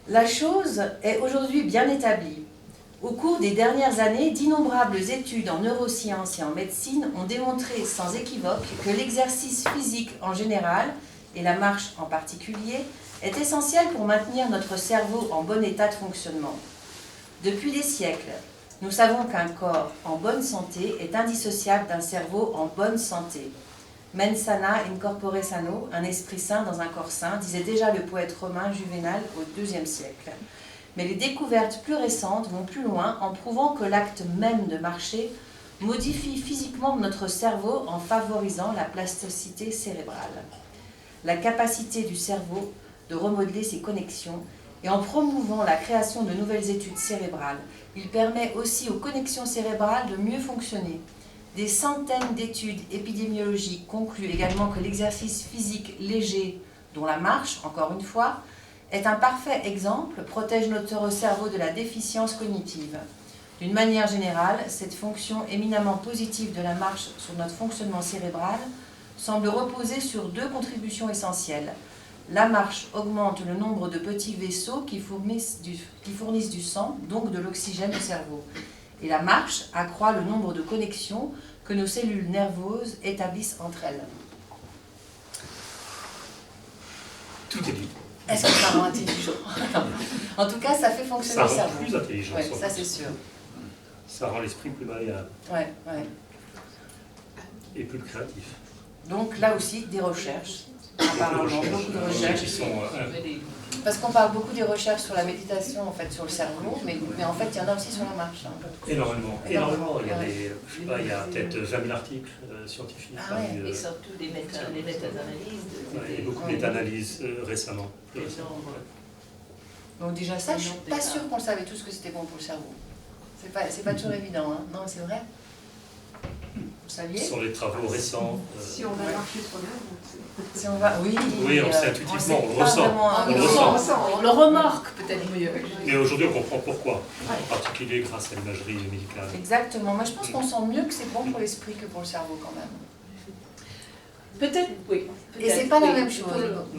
La chose est aujourd'hui bien établie. Au cours des dernières années, d'innombrables études en neurosciences et en médecine ont démontré sans équivoque que l'exercice physique en général, et la marche en particulier, est essentiel pour maintenir notre cerveau en bon état de fonctionnement. Depuis des siècles, nous savons qu'un corps en bonne santé est indissociable d'un cerveau en bonne santé. Mens sana in corpore sano, un esprit sain dans un corps sain, disait déjà le poète romain Juvénal au IIe siècle. Mais les découvertes plus récentes vont plus loin en prouvant que l'acte même de marcher modifie physiquement notre cerveau en favorisant la plasticité cérébrale, la capacité du cerveau de remodeler ses connexions, et en promouvant la création de nouvelles études cérébrales. Il permet aussi aux connexions cérébrales de mieux fonctionner. Des centaines d'études épidémiologiques concluent également que l'exercice physique léger, dont la marche, encore une fois, est un parfait exemple, protège notre cerveau de la déficience cognitive. D'une manière générale, cette fonction éminemment positive de la marche sur notre fonctionnement cérébral semble reposer sur deux contributions essentielles. La marche augmente le nombre de petits vaisseaux qui fournissent du sang, donc de l'oxygène au cerveau. Et la marche accroît le nombre de connexions que nos cellules nerveuses établissent entre elles. Tout est dit. Est-ce que ça rend intelligent? En tout cas, ça fait fonctionner le cerveau. Ça rend plus intelligent. Ouais, ça c'est sûr. Ça rend l'esprit plus malléable. Ouais. Et plus créatif. Donc là aussi, des recherches. Apparemment, beaucoup de recherches. Parce qu'on parle beaucoup des recherches sur la méditation, en fait, sur le cerveau, mais en fait, il y en a aussi sur la marche. Hein. Énormément. Il y a peut-être 20 000 articles scientifiques. Et surtout des méta-analyses. Il y a beaucoup de méta-analyses récemment. Donc déjà ça, je ne suis pas sûre qu'on le savait tous que c'était bon pour le cerveau. C'est pas toujours évident, hein. Non, c'est vrai. Vous saviez? Sur les travaux récents. Si on va marcher sur l'herbe, si on va, oui, on sait intuitivement, on le ressent. On le remarque peut-être mieux. Mais aujourd'hui, on comprend pourquoi, en particulier grâce à l'imagerie médicale. Exactement. Moi, je pense qu'on sent mieux que c'est bon pour l'esprit que pour le cerveau, quand même. Peut-être, oui. Et c'est pas la même chose.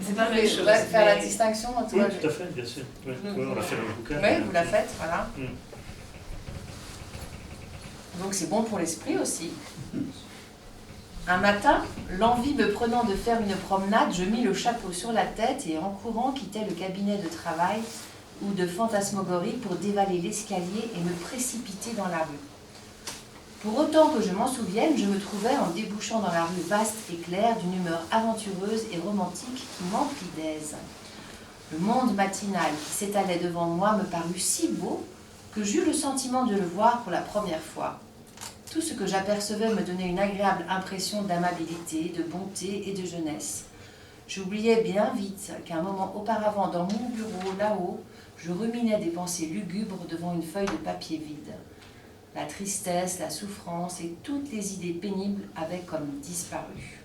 C'est pas la même chose. Faire la distinction entre... Oui, tout à fait, bien sûr. Oui, on l'a fait dans le bouquin. Oui, vous la faites, voilà. Donc c'est bon pour l'esprit aussi. Un matin, l'envie me prenant de faire une promenade, je mis le chapeau sur la tête et en courant quittais le cabinet de travail ou de fantasmagorie pour dévaler l'escalier et me précipiter dans la rue. Pour autant que je m'en souvienne, je me trouvais en débouchant dans la rue vaste et claire d'une humeur aventureuse et romantique qui m'emplit d'aise. Le monde matinal qui s'étalait devant moi me parut si beau que j'eus le sentiment de le voir pour la première fois. Tout ce que j'apercevais me donnait une agréable impression d'amabilité, de bonté et de jeunesse. J'oubliais bien vite qu'un moment auparavant, dans mon bureau, là-haut, je ruminais des pensées lugubres devant une feuille de papier vide. La tristesse, la souffrance et toutes les idées pénibles avaient comme disparu.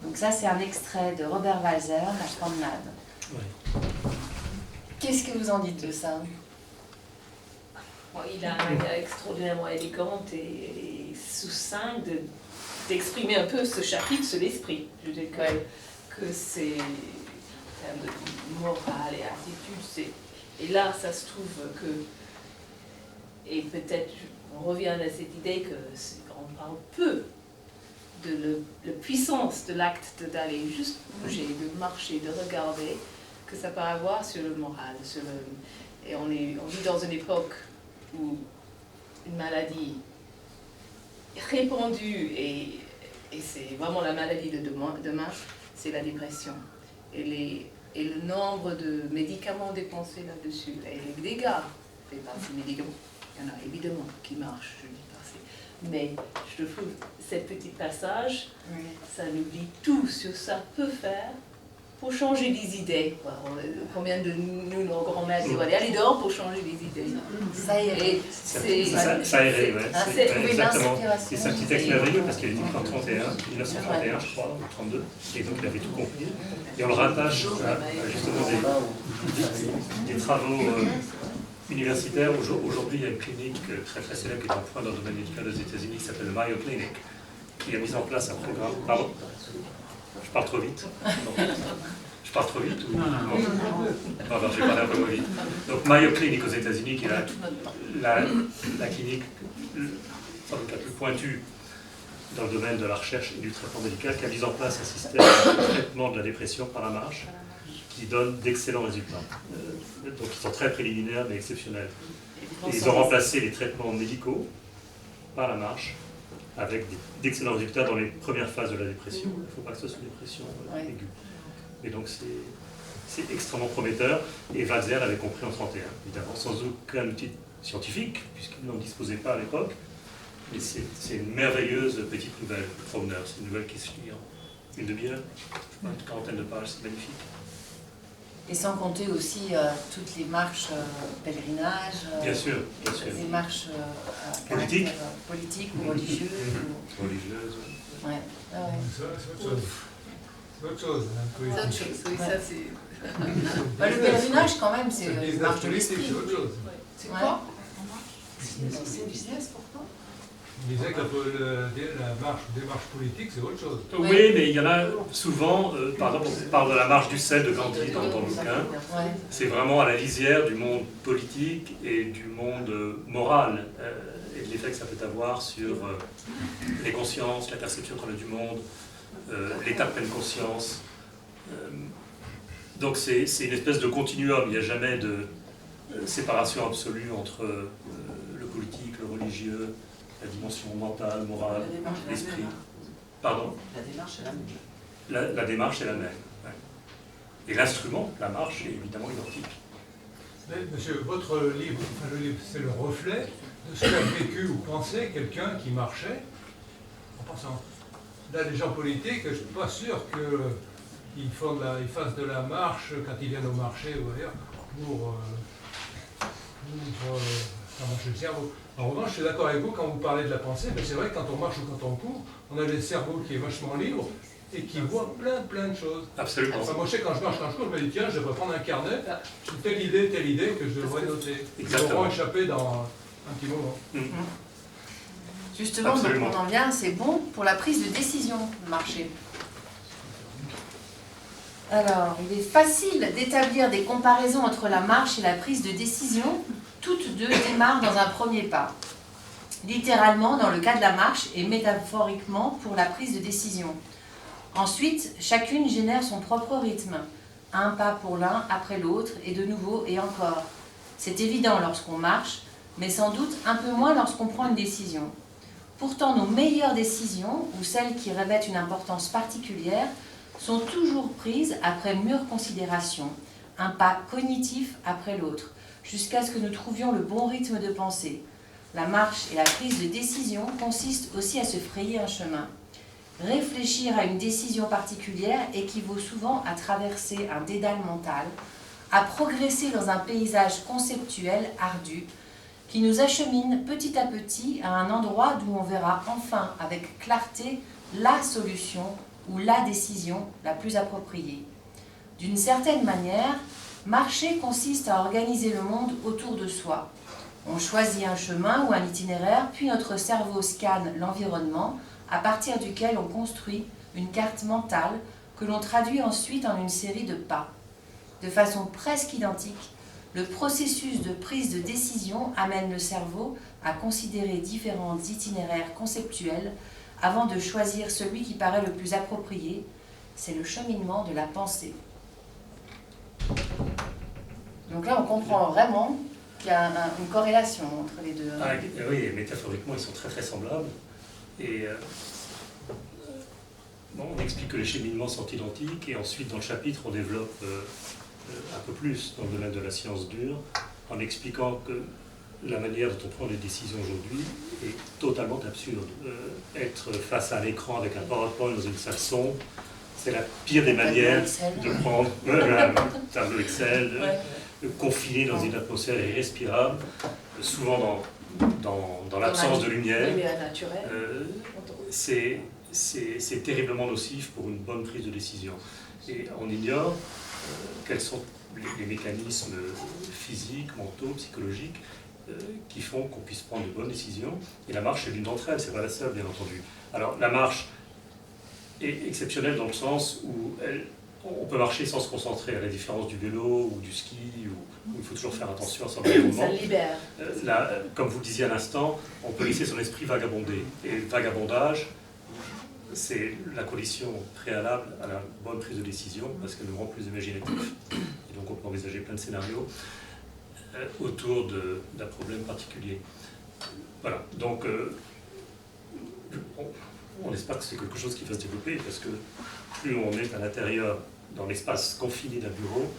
Donc ça, c'est un extrait de Robert Walser, La promenade. Oui. Qu'est-ce que vous en dites de ça? Il a un manière extraordinairement élégante et succinct d'exprimer un peu ce chapitre sur l'esprit. Je veux dire que c'est en termes de morale et attitude. Et là, ça se trouve que... Et peut-être, on revient à cette idée qu'on parle peu de la puissance de l'acte d'aller juste bouger, de marcher, de regarder, que ça peut avoir sur le moral. Et on vit dans une époque où une maladie répandue, et c'est vraiment la maladie de demain, c'est la dépression. Et le nombre de médicaments dépensés là-dessus, et les dégâts faits par ces médicaments. Il y en a évidemment qui marchent, je dis pas. Mais je trouve ce petit passage, ça nous dit tout sur ce que ça peut faire pour changer des idées. Combien de nous, nos grands-mères, disaient allez dehors pour changer des idées. Ça irait. Ça irait, oui. C'est exactement. Et c'est un petit texte merveilleux parce qu'il est écrit en 1931, je crois, ou 32, et donc il avait tout compris. Et on le rattache à justement des travaux universitaires. Aujourd'hui, il y a une clinique très très célèbre qui est en point dans le domaine médical aux États-Unis qui s'appelle le Mayo Clinic, qui a mis en place un programme. Pardon ? Je parle trop vite. Je parle trop vite ou... Non. Pardon, j'ai parlé un peu trop vite. Donc Mayo Clinic aux États-Unis, qui est la clinique sans doute la plus pointue dans le domaine de la recherche et du traitement médical, qui a mis en place un système de traitement de la dépression par la marche, qui donne d'excellents résultats. Donc ils sont très préliminaires mais exceptionnels. Et ils ont remplacé les traitements médicaux par la marche, avec d'excellents résultats dans les premières phases de la dépression. Il ne faut pas que ce soit une dépression aiguë. Et donc c'est extrêmement prometteur. Et Walser l'avait compris en 1931, évidemment, sans aucun outil scientifique, puisqu'il n'en disposait pas à l'époque. Mais c'est une merveilleuse petite nouvelle, Promeneur. C'est une nouvelle qui se lit en une demi-heure, une quarantaine de pages, c'est magnifique. Et sans compter aussi toutes les marches pèlerinages, Bien sûr. les marches à Politique. caractère politique ou religieux. Religieuse. Ouais. Ah ouais. C'est autre chose. C'est autre chose, oui, ça c'est... Bah, le pèlerinage, quand même, c'est une business marche de politique, l'esprit. c'est autre chose. C'est Ouais. quoi? C'est business, pourquoi? Il disait que la marche ou démarche politique, c'est autre chose. Oui, mais il y en a souvent, par exemple, on parle de la marche du sel de Gandhi dans le bouquin. Ouais. C'est vraiment à la lisière du monde politique et du monde moral, et de l'effet que ça peut avoir sur les consciences, la perception qu'on a du monde, l'état de pleine conscience. Donc c'est une espèce de continuum, il n'y a jamais de séparation absolue entre le politique, le religieux, la dimension mentale, morale, l'esprit. Pardon ? La démarche est la même. La démarche est la même. Ouais. Et l'instrument, la marche, est évidemment identique. Mais, monsieur, votre livre, le livre, c'est le reflet de ce qu'a vécu ou pensé quelqu'un qui marchait en pensant. Là, les gens politiques, je ne suis pas sûr qu'ils fassent de la marche quand ils viennent au marché ou ailleurs pour faire marcher le cerveau. En revanche, je suis d'accord avec vous quand vous parlez de la pensée, mais c'est vrai que quand on marche ou quand on court, on a le cerveau qui est vachement libre et qui voit plein de choses. Absolument. Enfin, moi, je sais, quand je marche, quand je cours, je me dis, tiens, je devrais prendre un carnet, j'ai telle idée que je devrais noter. Exactement. Ils m'auront échappé dans un petit moment. Justement, donc on en vient, c'est bon pour la prise de décision de marcher. Alors, il est facile d'établir des comparaisons entre la marche et la prise de décision. Toutes deux démarrent dans un premier pas. Littéralement dans le cas de la marche et métaphoriquement pour la prise de décision. Ensuite, chacune génère son propre rythme. Un pas pour l'un après l'autre et de nouveau et encore. C'est évident lorsqu'on marche, mais sans doute un peu moins lorsqu'on prend une décision. Pourtant, nos meilleures décisions, ou celles qui revêtent une importance particulière, sont toujours prises après mûre considération, un pas cognitif après l'autre, jusqu'à ce que nous trouvions le bon rythme de pensée. La marche et la prise de décision consistent aussi à se frayer un chemin. Réfléchir à une décision particulière équivaut souvent à traverser un dédale mental, à progresser dans un paysage conceptuel ardu, qui nous achemine petit à petit à un endroit d'où on verra enfin avec clarté la solution ou la décision la plus appropriée. D'une certaine manière, marcher consiste à organiser le monde autour de soi. On choisit un chemin ou un itinéraire, puis notre cerveau scanne l'environnement, à partir duquel on construit une carte mentale que l'on traduit ensuite en une série de pas. De façon presque identique, le processus de prise de décision amène le cerveau à considérer différents itinéraires conceptuels avant de choisir celui qui paraît le plus approprié. C'est le cheminement de la pensée. Donc là, on comprend vraiment qu'il y a une corrélation entre les deux. Ah, oui, métaphoriquement, ils sont très semblables. Et bon, on explique que les cheminements sont identiques, et ensuite, dans le chapitre, on développe un peu plus dans le domaine de la science dure, en expliquant que la manière dont on prend les décisions aujourd'hui est totalement absurde. Être face à un écran avec un PowerPoint dans une salle sombre, c'est la pire des manières de prendre un tableau Excel, de confiner dans une atmosphère irrespirable, souvent dans l'absence de lumière. C'est terriblement nocif pour une bonne prise de décision. Et on ignore quels sont les mécanismes physiques, mentaux, psychologiques qui font qu'on puisse prendre de bonnes décisions. Et la marche est l'une d'entre elles, c'est pas la seule, bien entendu. Alors la marche est exceptionnelle dans le sens où elle on peut marcher sans se concentrer, à la différence du vélo ou du ski, où il faut toujours faire attention à son environnement. Ça libère. Là, comme vous le disiez à l'instant, on peut laisser son esprit vagabonder. Et le vagabondage, c'est la condition préalable à la bonne prise de décision, parce qu'elle nous rend plus imaginatifs. Et donc on peut envisager plein de scénarios autour d'un problème particulier. Voilà, donc on espère que c'est quelque chose qui va se développer, parce que plus on est à l'intérieur, dans l'espace confiné d'un bureau,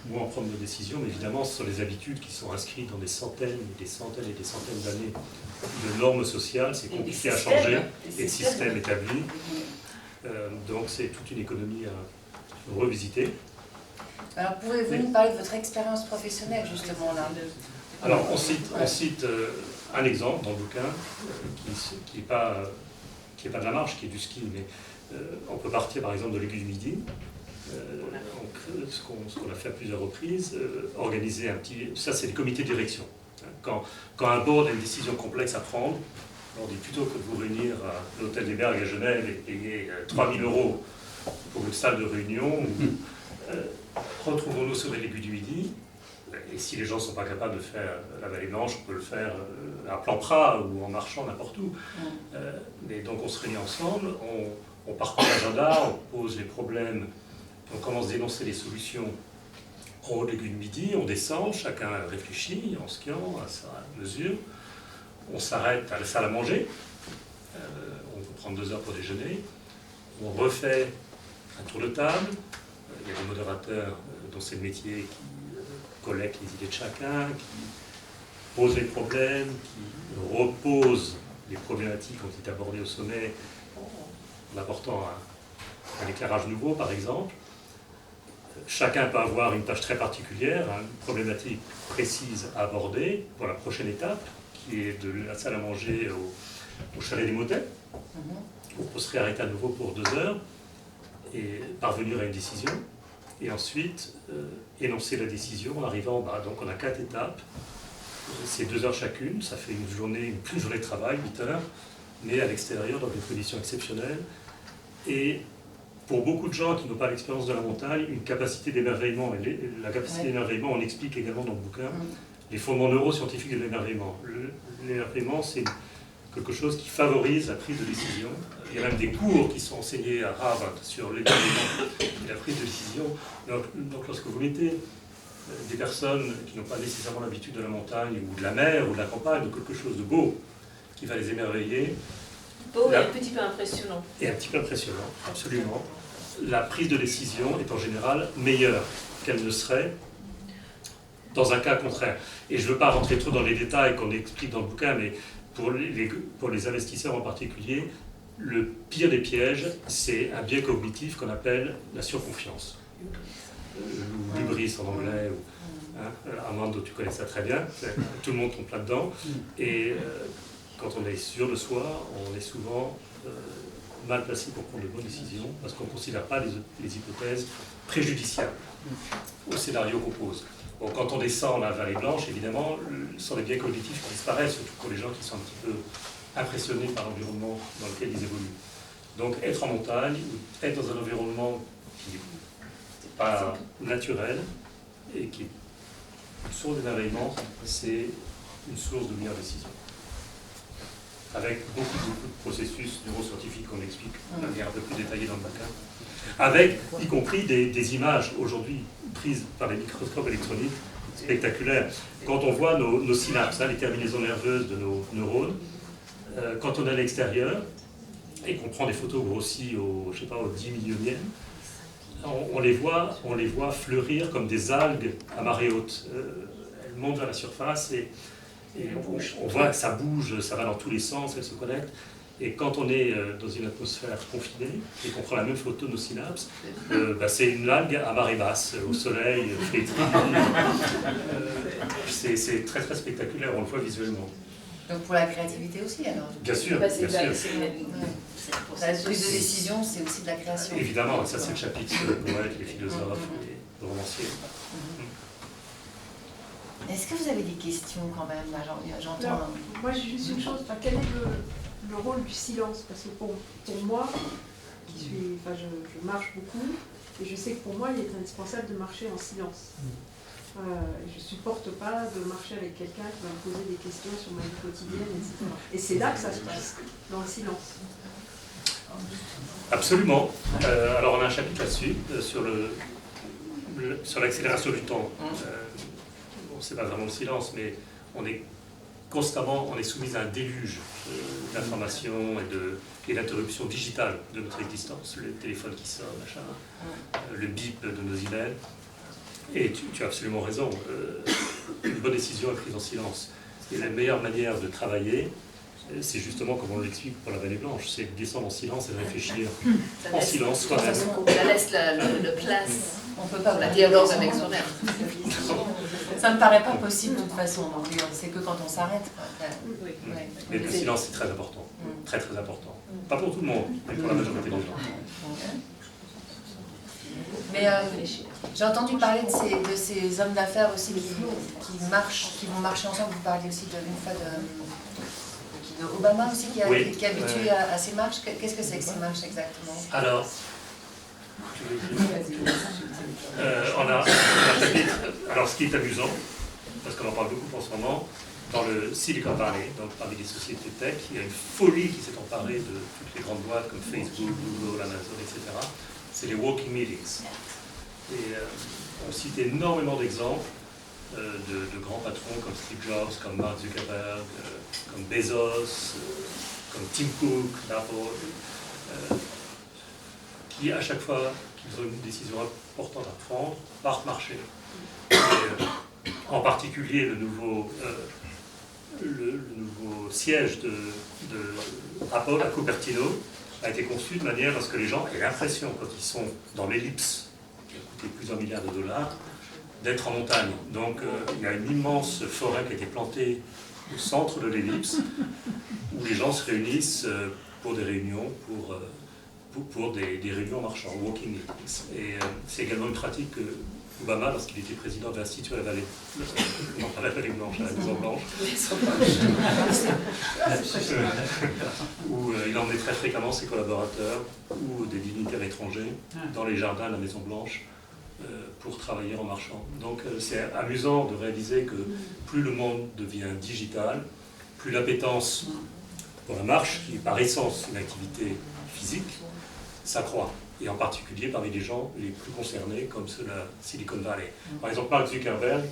moins on prend nos décisions, mais évidemment ce sont les habitudes qui sont inscrites dans des centaines et des centaines et des centaines d'années de normes sociales, c'est compliqué à changer, et de systèmes établis. Donc c'est toute une économie à revisiter. Alors pouvez-vous nous parler de votre expérience professionnelle justement là? Alors on cite un exemple dans le bouquin qui n'est pas de la marche, qui est du ski, mais on peut partir par exemple de l'Aiguille du Midi. Ce qu'on a fait à plusieurs reprises, organiser un petit... Ça, c'est les comités de direction. Quand un board a une décision complexe à prendre, on dit plutôt que de vous réunir à l'hôtel des Bergues à Genève et payer 3 000 € pour une salle de réunion, retrouvons-nous sur l'Aiguille du Midi. Et si les gens ne sont pas capables de faire la Vallée Blanche, on peut le faire à Plan-Prat ou en marchant n'importe où. Mais donc on se réunit ensemble, on parcourt l'agenda, on pose les problèmes, on commence à dénoncer les solutions en haut de l'Aiguille du Midi, on descend, chacun réfléchit en skiant à sa mesure, on s'arrête à la salle à manger, on peut prendre 2 heures pour déjeuner, on refait un tour de table, il y a des modérateurs dont c'est le métier qui collectent les idées de chacun, qui posent les problèmes, qui reposent les problématiques qui ont été abordées au sommet en apportant un éclairage nouveau par exemple. Chacun peut avoir une tâche très particulière, une problématique précise à aborder pour la prochaine étape, qui est de la salle à manger au chalet des motets. On peut se réarrêter à nouveau pour 2 heures et parvenir à une décision. Et ensuite, énoncer la décision en arrivant, donc on a 4 étapes. C'est 2 heures chacune, ça fait une journée de travail, 8 heures, mais à l'extérieur, dans des conditions exceptionnelles. Et pour beaucoup de gens qui n'ont pas l'expérience de la montagne, une capacité d'émerveillement. Et la capacité d'émerveillement, on explique également dans le bouquin les fondements neuroscientifiques de l'émerveillement. L'émerveillement, c'est quelque chose qui favorise la prise de décision. Il y a même des cours qui sont enseignés à Harvard sur l'émerveillement et la prise de décision. Donc lorsque vous mettez des personnes qui n'ont pas nécessairement l'habitude de la montagne ou de la mer ou de la campagne, ou quelque chose de beau qui va les émerveiller, beau et un petit peu impressionnant. Et un petit peu impressionnant, absolument. La prise de décision est en général meilleure qu'elle ne serait dans un cas contraire. Et je ne veux pas rentrer trop dans les détails qu'on explique dans le bouquin, mais pour les investisseurs en particulier, le pire des pièges, c'est un biais cognitif qu'on appelle la surconfiance. Ou l'hubris en anglais, Amanda, tu connais ça très bien, tout le monde tombe là-dedans. Et quand on est sûr de soi, on est souvent mal placé pour prendre de bonnes décisions, parce qu'on ne considère pas les hypothèses préjudiciables au scénario qu'on pose. Bon, quand on descend la Vallée Blanche, évidemment, ce sont les biais cognitifs qui disparaissent, surtout pour les gens qui sont un petit peu impressionnés par l'environnement dans lequel ils évoluent. Donc être en montagne, ou être dans un environnement qui n'est pas naturel, et qui est une source d'émerveillement, c'est une source de meilleure décision. Avec beaucoup de processus neuroscientifiques qu'on explique de manière un peu plus détaillée dans le bouquin, avec y compris des images aujourd'hui prises par les microscopes électroniques spectaculaires. Quand on voit nos synapses, les terminaisons nerveuses de nos neurones, quand on est à l'extérieur et qu'on prend des photos grossies au 10 millionième, on les voit fleurir comme des algues à marée haute. Elles montent vers la surface et on voit que ça bouge, ça va dans tous les sens, elles se connectent. Et quand on est dans une atmosphère confinée et qu'on prend la même photo de nos synapses, c'est une algue à marée basse, au soleil, flétrie. C'est très très spectaculaire, on le voit visuellement. Donc pour la créativité aussi alors? Bien sûr, bien sûr. La prise de décision, c'est aussi de la création. Évidemment, ça c'est le chapitre sur les poètes, les philosophes, les romanciers. Est-ce que vous avez des questions quand même? J'entends. Moi j'ai juste une chose, quel est le rôle du silence? Parce que pour moi, Je marche beaucoup et je sais que pour moi, il est indispensable de marcher en silence. Je ne supporte pas de marcher avec quelqu'un qui va me poser des questions sur ma vie quotidienne, etc. Et c'est là que ça se passe, dans le silence. Absolument. Alors on a un chapitre là-dessus, sur l'accélération du temps. Bon, c'est pas vraiment le silence, mais on est soumis à un déluge d'informations et d'interruptions digitales de notre existence. Le téléphone qui sonne, machin, le bip de nos emails. Et tu as absolument raison. Une bonne décision est prise en silence. Et la meilleure manière de travailler, c'est justement comme on l'explique pour la Vallée Blanche, c'est de descendre en silence et de réfléchir en silence soi-même. Ça laisse le place. On peut pas La dialogue avec soi-même. Ça me paraît pas possible de toute façon, donc c'est que quand on s'arrête. Oui. Ouais. Mais le silence, c'est très important. Très très important. Pas pour tout le monde, mais pour la majorité des gens. Mais j'ai entendu parler de ces hommes d'affaires aussi qui vont marcher ensemble. Vous parliez aussi d'une fois de Obama aussi qui est habitué à ces marches. Qu'est-ce que c'est que ces marches exactement? Alors, on a un chapitre. Alors, ce qui est amusant, parce qu'on en parle beaucoup en ce moment, dans le Silicon Valley, donc parmi les sociétés tech, il y a une folie qui s'est emparée de toutes les grandes boîtes comme Facebook, Google, Amazon, etc. C'est les walking meetings. Et on cite énormément d'exemples de grands patrons comme Steve Jobs, comme Mark Zuckerberg, comme Bezos, comme Tim Cook, d'Apple, qui à chaque fois qu'ils ont une décision importante à prendre, partent marcher. Et, en particulier le nouveau siège de Apple à Cupertino a été conçu de manière à ce que les gens aient l'impression, quand ils sont dans l'ellipse, qui a coûté plusieurs milliards de dollars, d'être en montagne. Donc il y a une immense forêt qui a été plantée au centre de l'ellipse, où les gens se réunissent pour des réunions, pour des réunions en marchant, walking meetings. Et c'est également une pratique que Obama, lorsqu'il était président de l'Institut à la Vallée Blanche, à la Maison Blanche, où il emmenait très fréquemment ses collaborateurs ou des dignitaires étrangers dans les jardins de la Maison Blanche pour travailler en marchant. Donc c'est amusant de réaliser que plus le monde devient digital, plus l'appétence pour la marche, qui est par essence une activité physique, s'accroît. Et en particulier parmi les gens les plus concernés, comme ceux de la Silicon Valley. Par exemple, Mark Zuckerberg,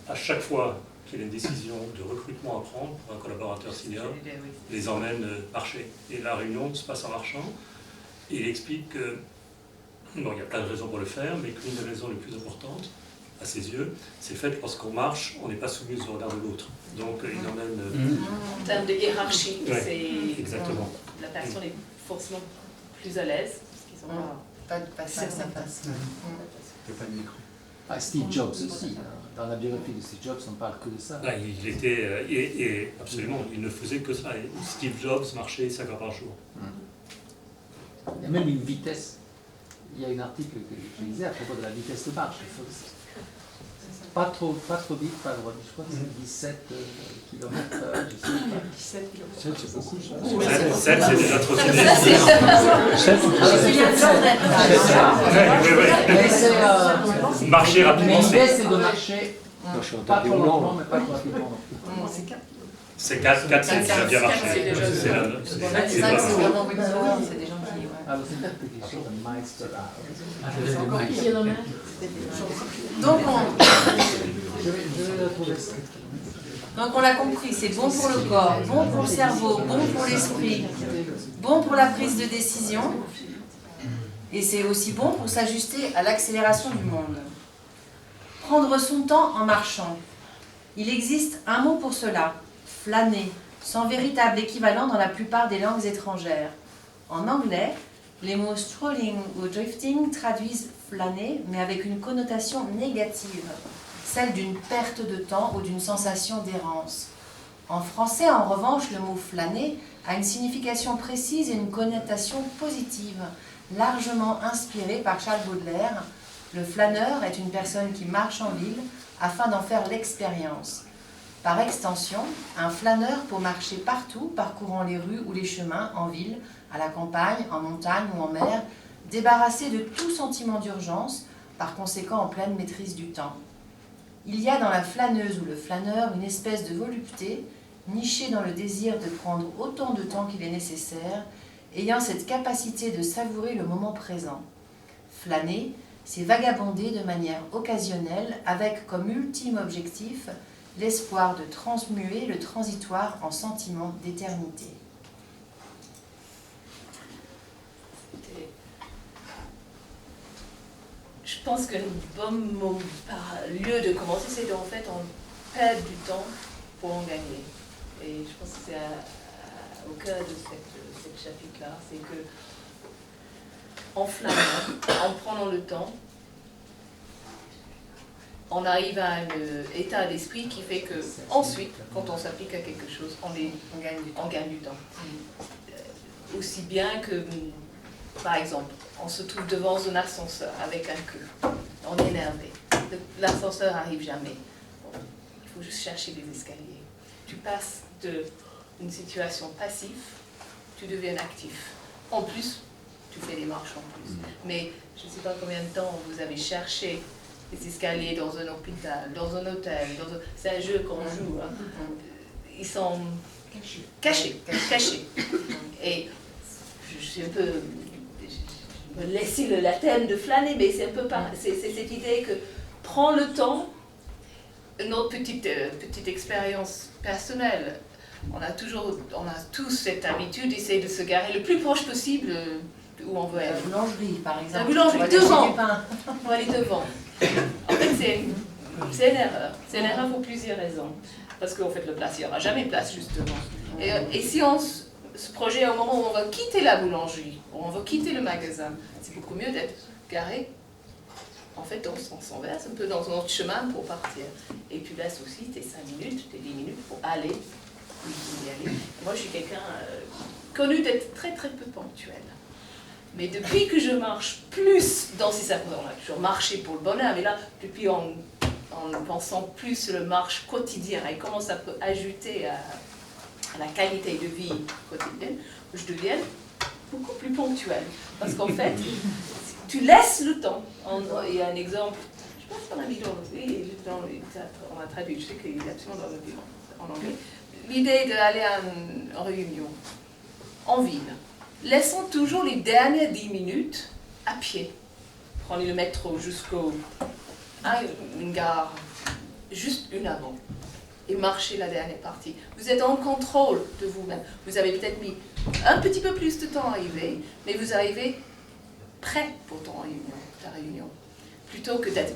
à chaque fois qu'il a une décision de recrutement à prendre pour un collaborateur senior, les emmène marcher. Et la réunion se passe en marchant. Et il explique que, bon, il y a plein de raisons pour le faire, mais qu'une des raisons les plus importantes, à ses yeux, c'est le fait que lorsqu'on marche, on n'est pas soumis au regard de l'autre. Donc il emmène... En termes de hiérarchie, c'est exactement. La personne est forcément plus à l'aise. Pas face à face. Steve Jobs aussi. Dans la biographie de Steve Jobs, on ne parle que de ça. Il était, absolument, il ne faisait que ça. Et Steve Jobs marchait 5 heures par jour. Il y a même une vitesse. Il y a un article que je lisais à propos de la vitesse de marche. Pas trop vite, pas droit. Je crois que c'est 17 km/h. 17 km. C'est beaucoup. 7, c'est déjà trop sévère. Marcher rapidement, l'idée c'est de marcher pas trop lentement, mais pas trop rapidement. c'est 4, c'est déjà bien marché. C'est la note. 25, c'est vraiment webzone, c'est des gens qui... Ah, vous êtes quelque chose de miles C'est encore pire. Donc on l'a compris, c'est bon pour le corps, bon pour le cerveau, bon pour l'esprit, bon pour la prise de décision, et c'est aussi bon pour s'ajuster à l'accélération du monde. Prendre son temps en marchant. Il existe un mot pour cela, flâner, sans véritable équivalent dans la plupart des langues étrangères. En anglais, les mots strolling ou drifting traduisent flâner, mais avec une connotation négative, celle d'une perte de temps ou d'une sensation d'errance. En français, en revanche, le mot flâner a une signification précise et une connotation positive, largement inspirée par Charles Baudelaire. Le flâneur est une personne qui marche en ville afin d'en faire l'expérience. Par extension, un flâneur pour marcher partout, parcourant les rues ou les chemins, en ville, à la campagne, en montagne ou en mer, débarrassé de tout sentiment d'urgence, par conséquent en pleine maîtrise du temps. Il y a dans la flâneuse ou le flâneur une espèce de volupté, nichée dans le désir de prendre autant de temps qu'il est nécessaire, ayant cette capacité de savourer le moment présent. Flâner, c'est vagabonder de manière occasionnelle, avec comme ultime objectif l'espoir de transmuer le transitoire en sentiment d'éternité. Je pense que le bon lieu de commencer, c'est en fait on perd du temps pour en gagner. Et je pense que c'est au cœur de cette chapitre-là, c'est que en flânant, en prenant le temps, on arrive à un état d'esprit qui fait que ensuite, quand on s'applique à quelque chose, on gagne du temps. Aussi bien que, par exemple, on se trouve devant un ascenseur avec un queue, on est énervé, l'ascenseur n'arrive jamais. Bon, il faut juste chercher les escaliers. Tu passes d'une situation passive, tu deviens actif. En plus, tu fais des marches en plus. Mais je ne sais pas combien de temps vous avez cherché les escaliers dans un hôpital, dans un hôtel. C'est un jeu qu'on joue. Hein. Ils sont cachés. Et je suis un peu... Je me laisser le latin de flâner, mais c'est un peu pareil. C'est cette idée que prends le temps, notre petite expérience personnelle. On a tous cette habitude d'essayer de se garer le plus proche possible où on veut aller. La boulangerie, par exemple. La boulangerie, devant. On va aller devant. En fait, c'est une erreur. C'est une erreur pour plusieurs raisons. Parce qu'en fait, le place, il n'y aura jamais place juste devant. Et si on se projette au moment où on va quitter la boulangerie, où on va quitter le magasin, c'est beaucoup mieux d'être garé. En fait, on s'enverse un peu dans notre chemin pour partir. Et tu laisses aussi tes 5 minutes, tes 10 minutes pour aller. Moi, je suis quelqu'un connu d'être très très peu ponctuel. Mais depuis que je marche plus dans ces circuits, on a toujours marché pour le bonheur, mais là, depuis en pensant plus sur le marche quotidien et comment ça peut ajouter à la qualité de vie quotidienne, je deviens beaucoup plus ponctuel. Parce qu'en fait, tu laisses le temps. Il y a un exemple, je pense qu'on a mis on a traduit, je sais qu'il est absolument dans le livre en anglais. L'idée d'aller à une réunion en ville. Laissons toujours les dernières 10 minutes à pied. Prenez le métro jusqu'à une gare, juste une avant, et marchez la dernière partie. Vous êtes en contrôle de vous-même. Vous avez peut-être mis un petit peu plus de temps à arriver, mais vous arrivez prêt pour ta réunion. Plutôt que d'être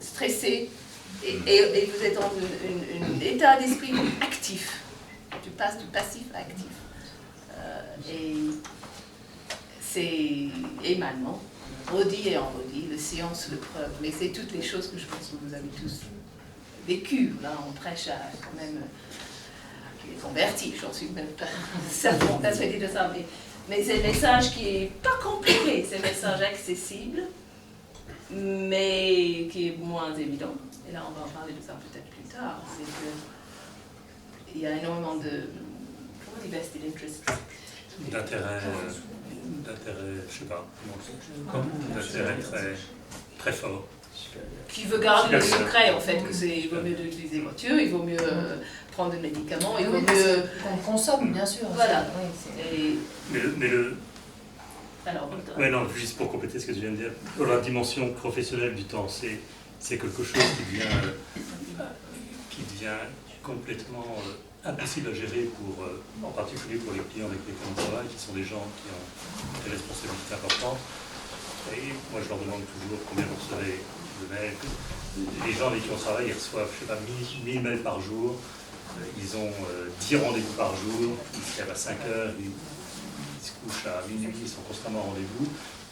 stressé et vous êtes dans un état d'esprit actif. Tu passes du passif à actif. Et maintenant, redit et en redit, le science le preuve. Mais c'est toutes les choses que je pense que vous avez tous vécues. Là, on prêche à quand même les convertis, j'en suis même pas certainement persuadée de ça. Mais c'est un message qui n'est pas compliqué, c'est un message accessible, mais qui est moins évident. Et là, on va en parler de ça peut-être plus tard. C'est qu'il y a énormément de... Comment on dit vested interest? D'intérêt, je sais pas, d'intérêt très fort. Qui veut garder le secret, en fait, il vaut mieux utiliser des voitures, il vaut mieux prendre des médicaments, il vaut mieux... On consomme, bien sûr. Voilà. Alors, non, juste pour compléter ce que tu viens de dire, la dimension professionnelle du temps, c'est quelque chose qui devient complètement impossible à gérer, en particulier pour les clients avec lesquels on travaille, qui sont des gens qui ont des responsabilités importantes. Et moi, je leur demande toujours combien vous recevez de mails. Les gens avec qui on travaille, ils reçoivent, je sais pas, 1000 mails par jour. Ils ont 10 rendez-vous par jour. Ils se lèvent à 5 heures, ils se couchent à minuit, ils sont constamment en rendez-vous.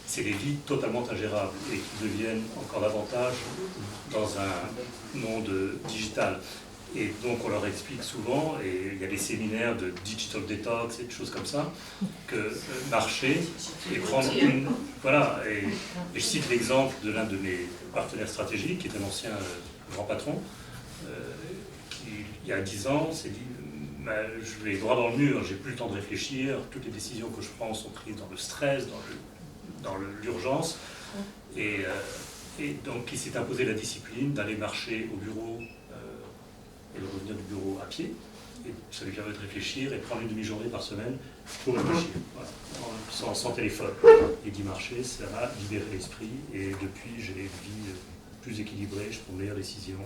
C'est des vies totalement ingérables et qui deviennent encore davantage dans un monde digital. Et donc on leur explique souvent, et il y a des séminaires de digital detox et des choses comme ça, que marcher et prendre une... Voilà, et je cite l'exemple de l'un de mes partenaires stratégiques, qui est un ancien grand patron, qui il y a 10 ans, s'est dit je vais droit dans le mur, j'ai plus le temps de réfléchir, toutes les décisions que je prends sont prises dans le stress, dans l'urgence. Et donc il s'est imposé la discipline d'aller marcher au bureau et de revenir du bureau à pied. Et ça lui permet de réfléchir et de prendre une demi-journée par semaine pour réfléchir, voilà, sans téléphone. Et d'y marcher, ça m'a libéré l'esprit. Et depuis, j'ai une vie plus équilibrée, je prends de meilleures décisions,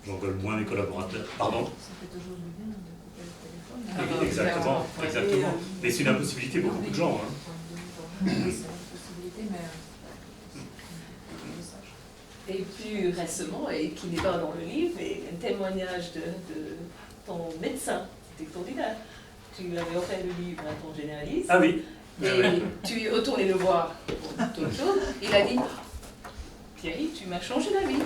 j'engueule moins mes collaborateurs. Pardon ? Ça fait toujours du bien de couper le téléphone. Exactement, exactement. Mais c'est une impossibilité pour beaucoup de gens. Hein. C'est une possibilité, mais... Et plus récemment, et qui n'est pas dans le livre, et un témoignage de ton médecin, c'était candidat. Tu avais offert le livre à ton généraliste. Ah oui. Et tu es retourné le voir pour autre chose. Il a dit Thierry, tu m'as changé la vie.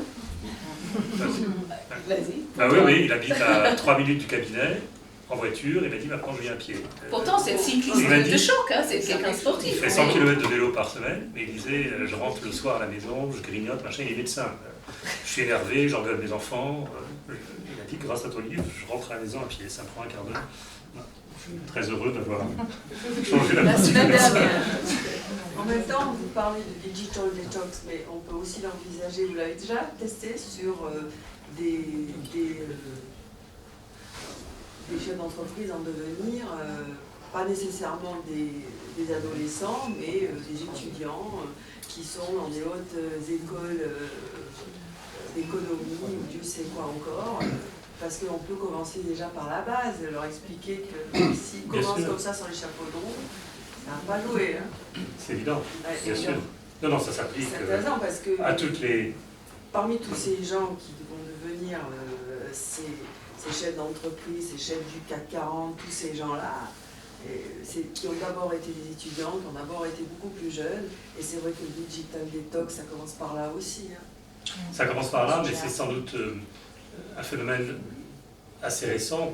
Vas-y. Ah oui, oui, il habite à 3 minutes du cabinet, en voiture, il m'a dit maintenant je viens à pied. Pourtant, c'est cycliste Il m'a dit- de choc, hein, c'est quelqu'un de sportif. Il fait 100 km de vélo par semaine, mais il disait je rentre le soir à la maison, je grignote, machin, il est médecin. Je suis énervé, j'engueule mes enfants. Il a dit grâce à ton livre, je rentre à la maison à pied, ça me prend un quart d'heure. Je suis très heureux d'avoir changé la La vie. semaine dernière. En même temps, vous parlez de digital detox, mais on peut aussi l'envisager, vous l'avez déjà testé sur des chefs d'entreprise en devenir, pas nécessairement des adolescents, mais des étudiants qui sont dans des hautes écoles d'économie ou Dieu sait quoi encore. Parce qu'on peut commencer déjà par la base, leur expliquer que s'ils Bien commencent sûr. comme ça sur l'échafaudon, ça va pas jouer. Hein. C'est évident, Ouais, bien et sûr. donc, Non, non, ça s'applique c'est intéressant parce que à toutes les... parmi tous ces gens qui vont devenir ces chefs d'entreprise, ces chefs du CAC 40, tous ces gens-là, qui ont d'abord été des étudiants, qui ont d'abord été beaucoup plus jeunes, et c'est vrai que le digital detox, ça commence par là aussi. Hein. Ça commence par là, mais c'est sans doute un phénomène assez récent,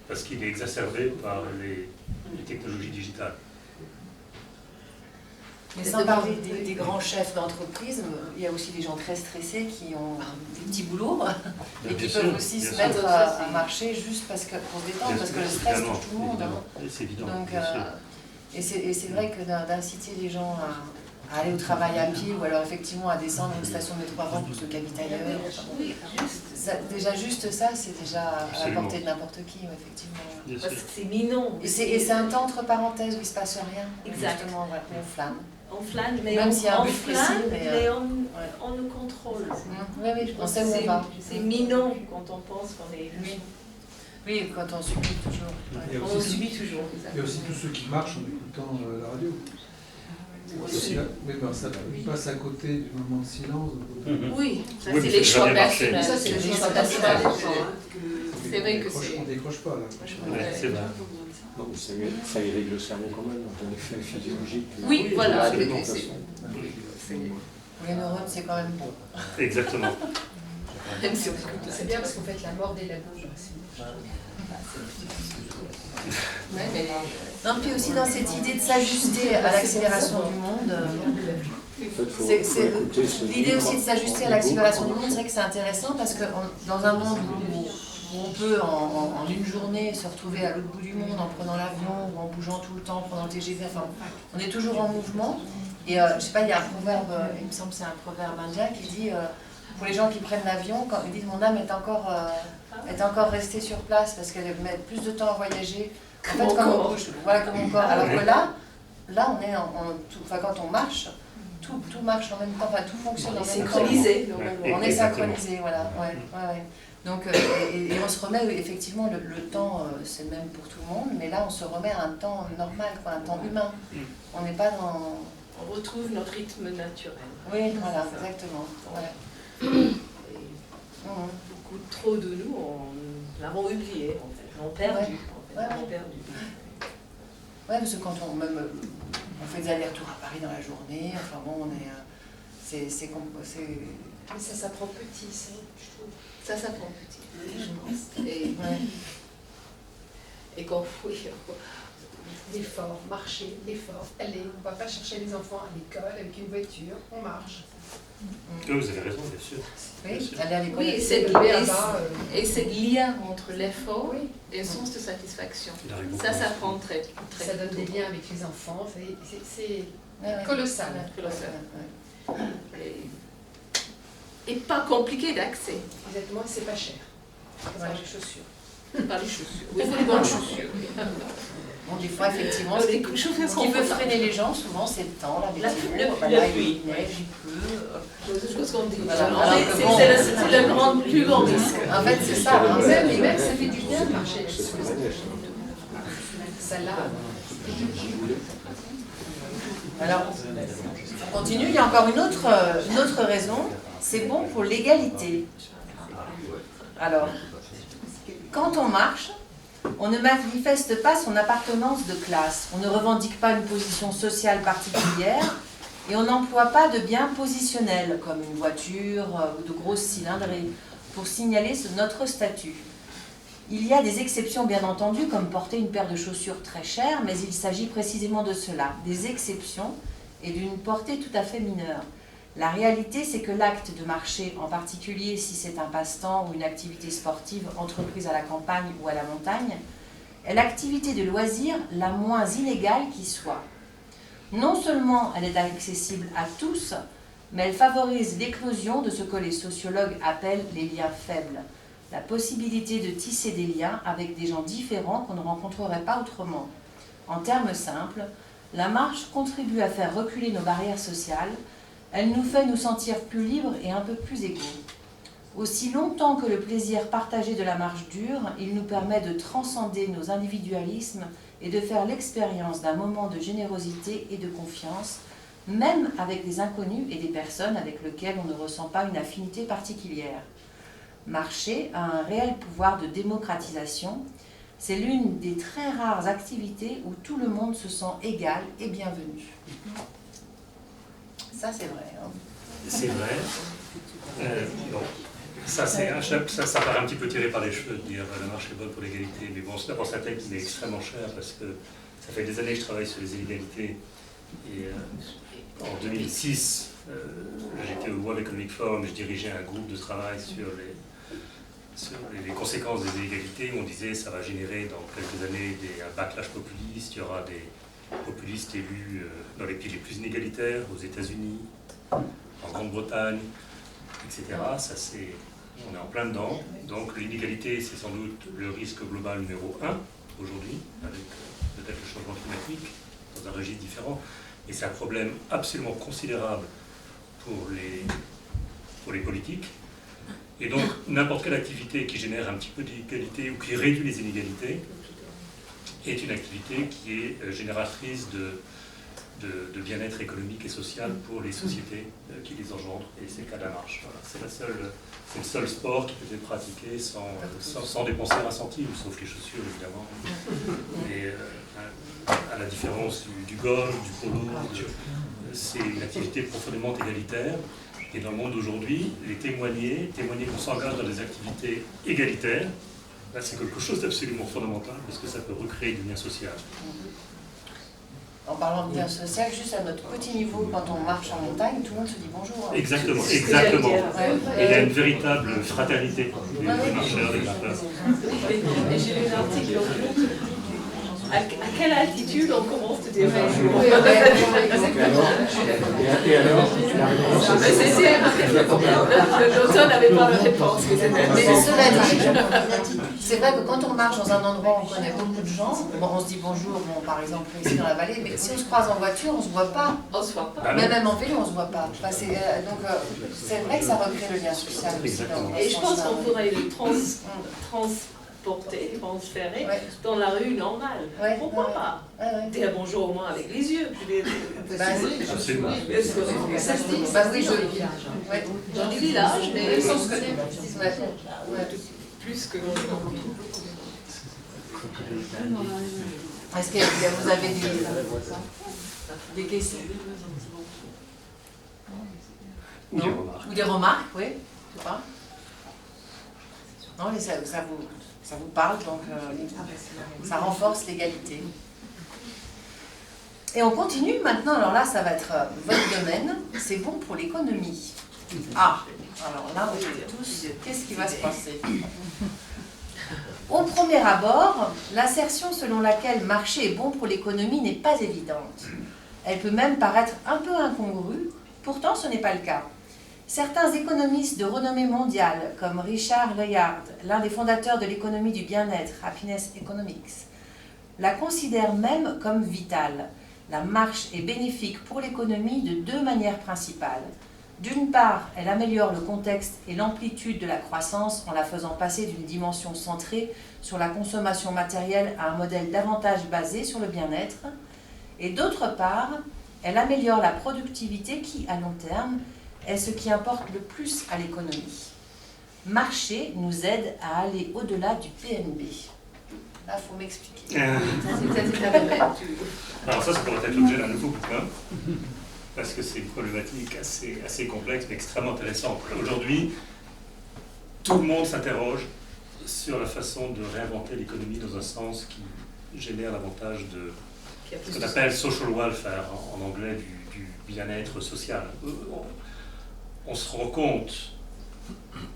parce qu'il est exacerbé par les technologies digitales. Mais sans parler des grands chefs d'entreprise, il y a aussi des gens très stressés qui ont des petits boulots et qui peuvent aussi se mettre à marcher juste parce que, pour se détendre, parce que le stress touche tout le monde. C'est évident. Donc, bien sûr. et c'est vrai que d'inciter les gens à aller au travail à pied ou alors effectivement à descendre à une station de métro avant pour ceux qui habitent ailleurs. Oui, Déjà juste ça, c'est déjà à la Absolument. portée de n'importe qui, effectivement. Bien parce sûr. que c'est mignon. Et c'est un temps entre parenthèses où il ne se passe rien. Exact. Justement, voilà, on flâne. On flâne, mais Même s'il y a un on but flâne, précis, mais, mais on nous contrôle. Oui, oui, on sait où on va. C'est mignon quand on pense qu'on est... Oui. Oui, quand on subit toujours. Il y a On aussi, subit toujours. il y a aussi tous ceux qui marchent en écoutant la radio. Aussi. Oui, ben ça passe à côté du moment de silence. Oui, ça Oui, c'est mais les c'est choix jamais marché. nationaux. Ça, c'est les choix nationaux. C'est vrai que c'est- On décroche pas là. Ouais, c'est vrai. Non, ça irrigue le cerveau quand même, donc un effet physiologique. Oui, voilà. Absolument, c'est- de toute façon. Les neurones, c'est quand même bon. Exactement. Même si on C'est bien parce qu'en fait, la mort des labos, Ouais, mais... Non, puis aussi dans cette idée de s'ajuster à l'accélération du monde. En fait, faut écouter ce L'idée livre. aussi de s'ajuster à l'accélération du monde, c'est vrai que c'est intéressant parce que dans un monde où on peut en une journée se retrouver à l'autre bout du monde en prenant l'avion ou en bougeant tout le temps, en prenant le TGV, enfin, on est toujours en mouvement. Et je sais pas, il y a un proverbe, il me semble que c'est un proverbe indien qui dit pour les gens qui prennent l'avion, quand ils disent mon âme est encore restée sur place parce qu'elle met plus de temps à voyager. En fait, comme on bouge, voilà, comme mon corps. Alors que là on est quand on marche, tout marche en même temps, enfin, tout fonctionne en même temps. synchronisé, normalement. On est Exactement. synchronisé, voilà. Ouais. Donc, et on se remet, effectivement, le temps, c'est le même pour tout le monde, mais là, on se remet à un temps normal, quoi, un temps humain. On n'est pas dans... On retrouve notre rythme naturel. Oui, voilà, exactement. Voilà. Et beaucoup trop de nous, on l'avons oublié, en fait. On perdu. Ouais. On perdu. Ouais, parce que quand on fait des allers-retours à Paris dans la journée, enfin bon, on est... Mais ça s'apprend petit, ça, je trouve. Ça s'apprend petit, je pense. Et qu'on fouille. L'effort, marcher, l'effort, aller. On ne va pas chercher les enfants à l'école avec une voiture, on marche. Oui, vous avez raison, bien sûr. Oui, Bien sûr. aller à l'école. Oui, et c'est le lien entre l'effort et le sens de satisfaction. Il arrive beaucoup. Ça s'apprend très, très Ça donne tôt. des liens avec les enfants, c'est Ouais, ouais. colossal. Colossal. Ouais, Et pas compliqué d'accès. Exactement, et c'est pas cher. Ouais. C'est les chaussures. Pas les chaussures. Il faut les bonnes chaussures. Bon, des fois, effectivement, Les chaussures ce sont qui peut confortables. freiner les gens, souvent, c'est le temps, la météo. la Voilà, pluie. il neige, il pleut. C'est ce qu'on dit. Voilà. Alors, Alors que c'est bon- c'est le grand, plus grand risque. En fait, c'est ça. Hein, Et même, ça fait du bien de marcher. Ça lave. Alors, on continue. Il y a encore une autre raison. C'est bon pour l'égalité. Alors, quand on marche, on ne manifeste pas son appartenance de classe. On ne revendique pas une position sociale particulière et on n'emploie pas de biens positionnels comme une voiture ou de grosses cylindrées pour signaler notre statut. Il y a des exceptions bien entendu, comme porter une paire de chaussures très chères, mais il s'agit précisément de cela, des exceptions et d'une portée tout à fait mineure. La réalité, c'est que l'acte de marcher, en particulier si c'est un passe-temps ou une activité sportive entreprise à la campagne ou à la montagne, est l'activité de loisir la moins inégale qui soit. Non seulement elle est accessible à tous, mais elle favorise l'éclosion de ce que les sociologues appellent les liens faibles. La possibilité de tisser des liens avec des gens différents qu'on ne rencontrerait pas autrement. En termes simples, la marche contribue à faire reculer nos barrières sociales. Elle nous fait nous sentir plus libres et un peu plus égaux. Aussi longtemps que le plaisir partagé de la marche dure, il nous permet de transcender nos individualismes et de faire l'expérience d'un moment de générosité et de confiance, même avec des inconnus et des personnes avec lesquelles on ne ressent pas une affinité particulière. Marcher a un réel pouvoir de démocratisation. C'est l'une des très rares activités où tout le monde se sent égal et bienvenu. Ça, c'est vrai. Hein. C'est vrai. Bon, ça paraît un petit peu tiré par les cheveux de dire la marche est bonne pour l'égalité. Mais bon, d'abord, cet texte il est extrêmement cher parce que ça fait des années que je travaille sur les inégalités. Et en 2006, j'étais au World Economic Forum, je dirigeais un groupe de travail sur les conséquences des inégalités. On disait que ça va générer dans quelques années un backlash populiste, il y aura des populistes élus dans les pays les plus inégalitaires, aux États-Unis, en Grande-Bretagne, etc. Ça, on est en plein dedans. Donc l'inégalité, c'est sans doute le risque global numéro 1 aujourd'hui, avec peut-être le changement climatique, dans un registre différent. Et c'est un problème absolument considérable pour les politiques. Et donc, n'importe quelle activité qui génère un petit peu d'inégalité ou qui réduit les inégalités est une activité qui est génératrice de bien-être économique et social pour les sociétés qui les engendrent. Et c'est le cas de la marche. Voilà. C'est le seul sport qui peut être pratiqué sans dépenser un centime, sauf les chaussures évidemment. Mais à la différence du golf, du polo, c'est une activité profondément égalitaire. Et dans le monde d'aujourd'hui, témoigner qu'on s'engage dans des activités égalitaires, là, c'est quelque chose d'absolument fondamental parce que ça peut recréer du lien social. En parlant de lien social, juste à notre petit niveau, quand on marche en montagne, tout le monde se dit bonjour. Exactement, exactement. Et il y a une véritable fraternité des marcheurs, des grimpeurs. Et j'ai lu un article l'autre jour. À quelle altitude on commence à dire bonjour? Et alors, tu l'as L'automne n'avait pas de réponse. Mais cela dit, c'est vrai que quand on marche dans un endroit où on connaît beaucoup de gens, bon, on se dit bonjour, bon, par exemple ici dans la vallée, mais si on se croise en voiture, on ne se voit pas. On se voit pas. Mais même en vélo, on ne se voit pas. Enfin, donc c'est vrai que ça recrée le lien social aussi. Et je pense qu'on pourrait le transférer dans la rue normale. Pourquoi pas dire bonjour au moins avec les yeux. Absolument. Ça se dit. Bah oui, joli village. Dans les villages, mais on se connaît. Plus que Est-ce que vous avez des questions? Ou des remarques. Ou des remarques, oui. Je sais pas. Non, mais ça vous parle, donc ça renforce l'égalité. Et on continue maintenant, alors là ça va être votre domaine, c'est bon pour l'économie. Ah, alors là, on sait tous qu'est-ce qui va se passer. Au premier abord, l'assertion selon laquelle marché est bon pour l'économie n'est pas évidente. Elle peut même paraître un peu incongrue, pourtant ce n'est pas le cas. Certains économistes de renommée mondiale, comme Richard Layard, l'un des fondateurs de l'économie du bien-être, Happiness Economics, la considèrent même comme vitale. La marche est bénéfique pour l'économie de deux manières principales. D'une part, elle améliore le contexte et l'amplitude de la croissance en la faisant passer d'une dimension centrée sur la consommation matérielle à un modèle davantage basé sur le bien-être. Et d'autre part, elle améliore la productivité qui, à long terme, est ce qui importe le plus à l'économie. Marché nous aide à aller au-delà du PNB. Là, il faut m'expliquer. Alors ça pourrait être l'objet d'un nouveau bouquin, parce que c'est une problématique assez complexe, mais extrêmement intéressante. Aujourd'hui, tout le monde s'interroge sur la façon de réinventer l'économie dans un sens qui génère davantage de ce qu'on appelle social welfare, en anglais, du bien-être social. On se rend compte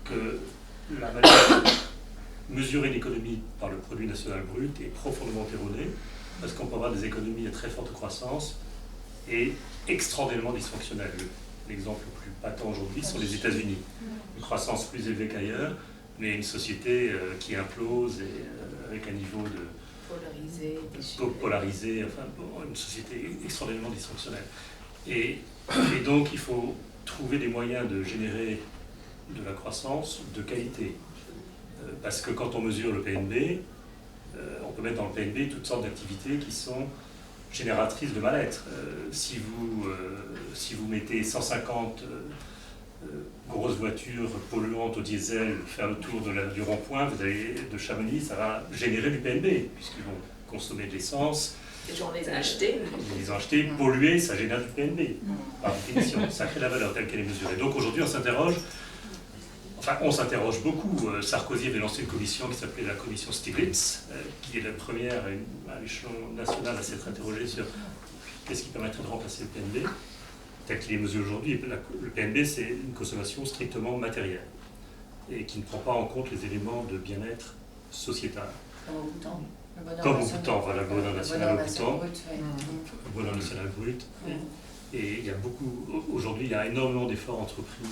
que la manière de mesurer l'économie par le produit national brut est profondément erronée, parce qu'on peut avoir des économies à très forte croissance et extraordinairement dysfonctionnelles. L'exemple le plus patent aujourd'hui sont les États-Unis. Une croissance plus élevée qu'ailleurs, mais une société qui implose et avec un niveau de polarisé, enfin une société extraordinairement dysfonctionnelle. Et donc il faut trouver des moyens de générer de la croissance de qualité. Parce que quand on mesure le PNB, on peut mettre dans le PNB toutes sortes d'activités qui sont génératrices de mal-être. Si vous mettez 150 grosses voitures polluantes au diesel faire le tour du rond-point, vous allez de Chamonix, ça va générer du PNB, puisqu'ils vont consommer de l'essence. Les gens les ont achetés. Ils les ont achetés, polluer, ça génère du PNB, par définition. Ça crée la valeur telle qu'elle est mesurée. Donc aujourd'hui, on s'interroge beaucoup. Sarkozy avait lancé une commission qui s'appelait la commission Stiglitz, qui est la première à l'échelon national à s'être interrogée sur qu'est-ce qui permettrait de remplacer le PNB, tel qu'il est mesuré aujourd'hui. Le PNB, c'est une consommation strictement matérielle, et qui ne prend pas en compte les éléments de bien-être sociétal. Comme au Bhoutan, voilà, le bonheur national au Bhoutan, le bonheur national brut. Et il y a aujourd'hui, il y a énormément d'efforts entrepris,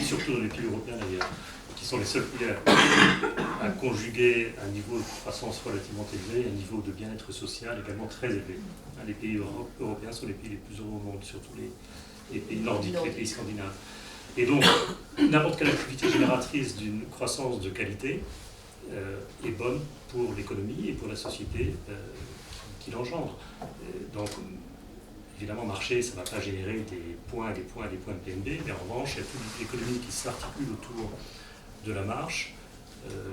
surtout dans les pays européens d'ailleurs, qui sont les seuls pays à conjuguer un niveau de croissance relativement élevé, un niveau de bien-être social également très élevé. Les pays européens sont les pays les plus heureux au monde, surtout les pays nordiques, les pays scandinaves. Et donc, n'importe quelle activité génératrice d'une croissance de qualité est bonne pour l'économie et pour la société qui l'engendre. Donc, évidemment, marché, ça ne va pas générer des points et des points et des points de PNB, mais en revanche, il y a toute l'économie qui s'articule autour de la marche.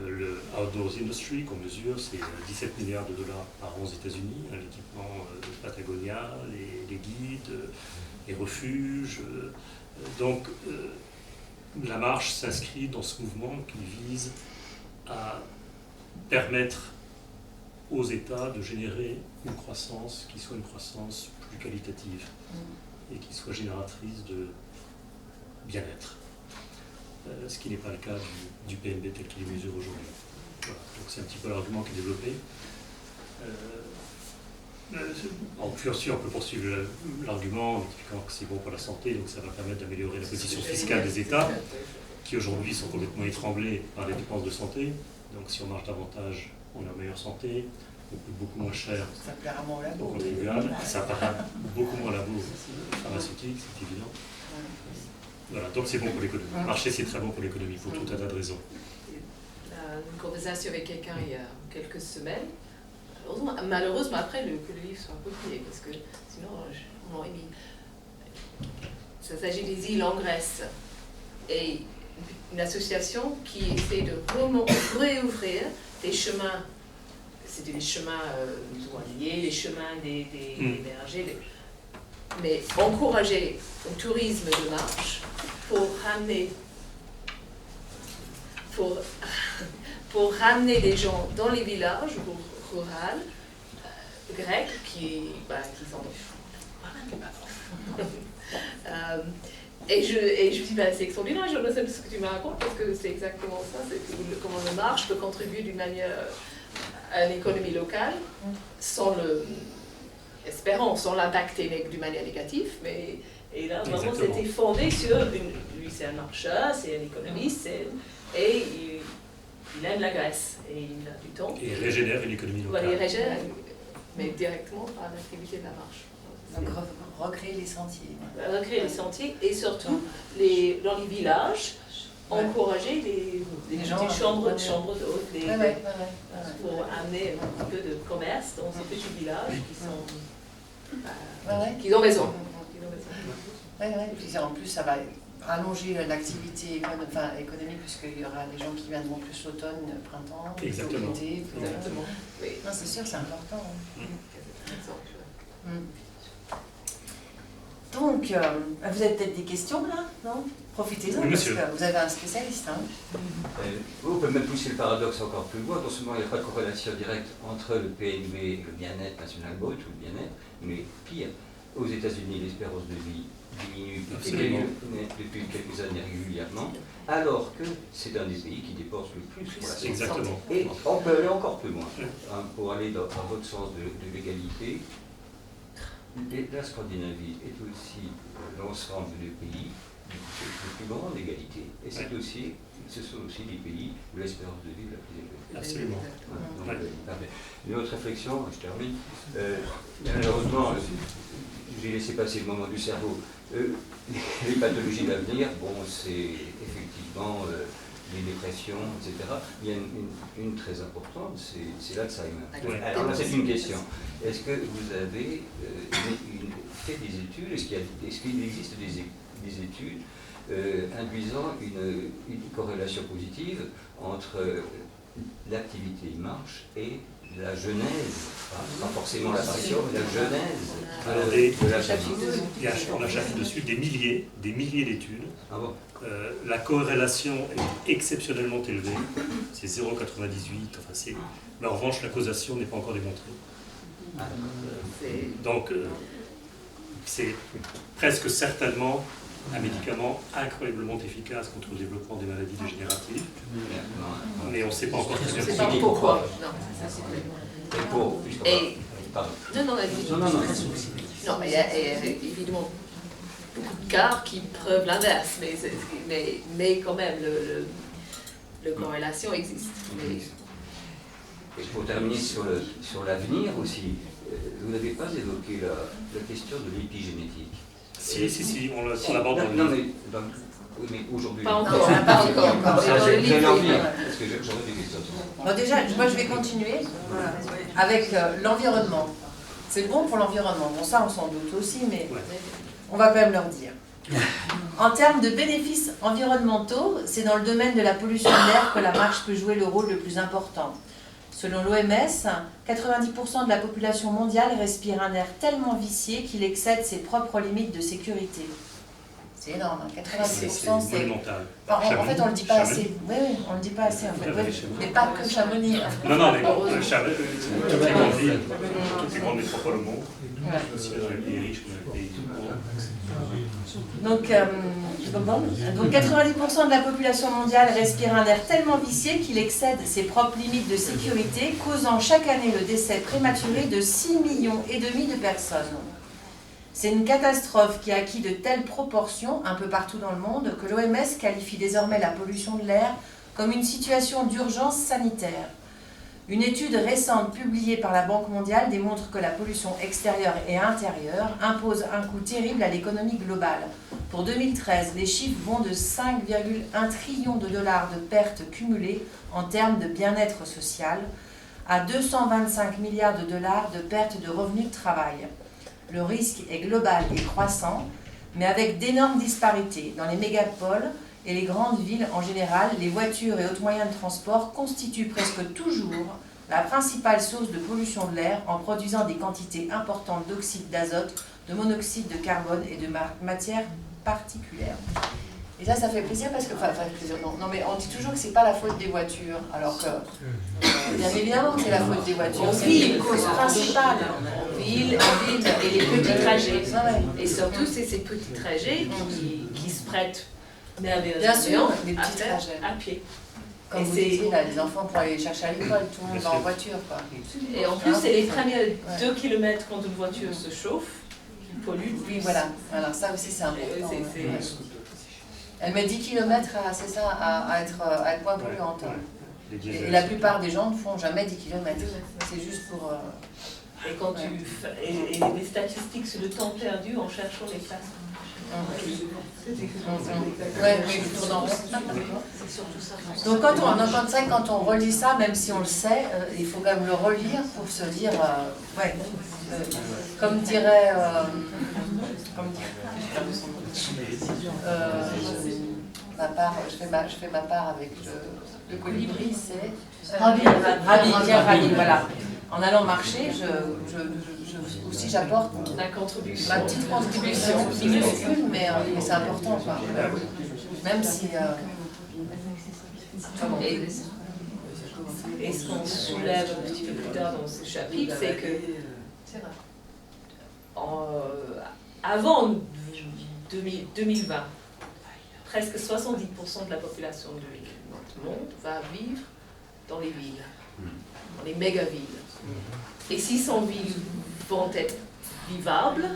Le Outdoors Industry qu'on mesure, c'est 17 milliards de dollars par an aux États-Unis, l'équipement Patagonia, les guides, les refuges. Donc, la marche s'inscrit dans ce mouvement qui vise à permettre aux États de générer une croissance qui soit une croissance plus qualitative et qui soit génératrice de bien-être. Ce qui n'est pas le cas du PNB tel qu'il est mesuré aujourd'hui. Voilà. Donc c'est un petit peu l'argument qui est développé. En plus sûr, on peut poursuivre l'argument en expliquant que c'est bon pour la santé, donc ça va permettre d'améliorer la position fiscale des États, qui aujourd'hui sont complètement étranglés par les dépenses de santé. Donc si on marche davantage, on est en meilleure santé, on coûte beaucoup moins cher aux contribuables, ça paraît beaucoup moins labo pharmaceutique, c'est évident. Voilà, donc c'est bon pour l'économie. Le marché, c'est très bon pour l'économie, pour tout un tas de raisons. Une conversation avec quelqu'un il y a quelques semaines. Malheureusement, après que le livre soit publié, parce que sinon, on l'aurait mis. Ça s'agit des îles en Grèce. Et une association qui essaie de réouvrir des chemins, c'était des chemins liés, les chemins des bergers, mais encourager un tourisme de marche pour ramener des gens dans les villages ruraux grecs qui sont Et je me dis, c'est extraordinaire, je sais ce que tu me racontes, parce que c'est exactement ça, c'est comment la marche peut contribuer d'une manière à l'économie locale, sans l'impact d'une manière négative, mais et là, vraiment, c'était fondé sur, lui c'est un marcheur, c'est un économiste, et il aime la Grèce, et il a du temps. Et il régénère une économie locale. Voilà, il régénère, mais directement par l'activité de la marche. Donc recréer les sentiers. Recréer les sentiers et surtout dans les villages, encourager les gens petites chambres d'hôtes pour amener un peu de commerce dans ces petits villages qui ont besoin. Puis en plus, ça va allonger l'activité économique puisqu'il y aura des gens qui viendront plus l'automne, printemps, Exactement. l'été. Exactement. Oui. Non, c'est sûr, c'est important. Donc, vous avez peut-être des questions là, non? Profitez-en, oui, parce que vous avez un spécialiste. On peut même pousser le paradoxe encore plus loin. Non seulement il n'y a pas de corrélation directe entre le PNB et le bien-être national brut ou le bien-être, mais pire, aux États-Unis, l'espérance de vie diminue depuis quelques années régulièrement, alors que c'est un des pays qui dépense le plus pour la santé. Exactement. Et on peut aller encore plus loin, pour aller dans votre sens de l'égalité. La Scandinavie est aussi l'ensemble des pays de plus grande égalité. Et ce sont aussi les pays où l'espérance de vie est la plus élevée. Absolument. Une autre réflexion, je termine. Malheureusement, j'ai laissé passer le moment du cerveau. Les pathologies d'avenir, c'est effectivement les dépressions, etc. Il y a une très importante, c'est l'Alzheimer. Ouais. Alors là, c'est une question. Est-ce que vous avez fait des études, est-ce qu'il existe des études induisant une corrélation positive entre l'activité marche et la genèse, pas forcément l'apparition, mais la genèse de l'Alzheimer? On a chapitre dessus des milliers d'études. Ah bon? La corrélation est exceptionnellement élevée, c'est 0,98, mais en revanche la causation n'est pas encore démontrée. Donc c'est presque certainement un médicament incroyablement efficace contre le développement des maladies dégénératives, mais on ne sait pas encore très bien C'est pas pourquoi. Non, mais il y a évidemment beaucoup de cas qui prouvent l'inverse, mais quand même, la corrélation existe. Et pour terminer sur l'avenir aussi, vous n'avez pas évoqué la question de l'épigénétique. Si, on l'aborde dans le Non, livre. mais aujourd'hui... Pas encore. Parce que j'aurais des questions. Bon, déjà, moi je vais continuer avec l'environnement. C'est bon pour l'environnement. Bon, ça on s'en doute aussi, mais on va quand même leur dire. En termes de bénéfices environnementaux, c'est dans le domaine de la pollution de l'air que la marche peut jouer le rôle le plus important. Selon l'OMS, 90% de la population mondiale respire un air tellement vicié qu'il excède ses propres limites de sécurité. C'est énorme, 90%, c'est monumental. En fait, on ne le dit pas assez. Oui, on ne le dit pas assez, en fait. Mais pas que Chamonix. Non, mais bon, toutes les grandes villes, toutes les grandes métropoles au monde, aussi dans les pays riches, dans les pays pauvres. Donc 90% de la population mondiale respire un air tellement vicié qu'il excède ses propres limites de sécurité, causant chaque année le décès prématuré de 6,5 millions de personnes. C'est une catastrophe qui a acquis de telles proportions un peu partout dans le monde que l'OMS qualifie désormais la pollution de l'air comme une situation d'urgence sanitaire. Une étude récente publiée par la Banque mondiale démontre que la pollution extérieure et intérieure impose un coût terrible à l'économie globale. Pour 2013, les chiffres vont de 5,1 trillions de dollars de pertes cumulées en termes de bien-être social à 225 milliards de dollars de pertes de revenus de travail. Le risque est global et croissant, mais avec d'énormes disparités. Dans les mégapoles et les grandes villes en général, les voitures et autres moyens de transport constituent presque toujours la principale source de pollution de l'air en produisant des quantités importantes d'oxyde d'azote, de monoxyde de carbone et de matières particulières. Et ça fait plaisir parce que, non, mais on dit toujours que c'est pas la faute des voitures, alors que, bien évidemment que c'est la faute des voitures, c'est une cause principale. En ville, et les petits trajets. Et surtout, c'est ces petits trajets qui se prête merveilleusement Bien sûr, bien des à petits faire trajets. à pied. Comme Et vous c'est- disiez, là, les enfants pour aller les chercher à l'école, tout le monde va en voiture, quoi. Et en plus, c'est les premiers Ouais. 2 kilomètres quand une voiture se chauffe qui polluent. Oui, voilà. Alors ça aussi, c'est important. c'est- Ouais. Elle met 10 km, c'est ça, à être moins Ouais, polluante. ouais. Les Et diesels, la plupart des gens ne font jamais 10 km. C'est juste pour... Et quand Ouais. et les statistiques sur le temps perdu en cherchant les places. Ouais, oui, je tourne en rond. Donc quand on relit ça, même si on le sait, il faut quand même le relire pour se dire, ouais, comme dirait, ma part, je fais ma part avec le colibri, c'est Ravi, voilà. En allant marcher, aussi j'apporte La contribution. ma petite contribution, minuscule, mais c'est important, quoi. Même si... Et ce qu'on soulève un petit peu plus tard dans ce chapitre, c'est que avant 2020, presque 70% de la population du monde va vivre dans les villes, dans les méga-villes. Et si ces villes vont être vivables,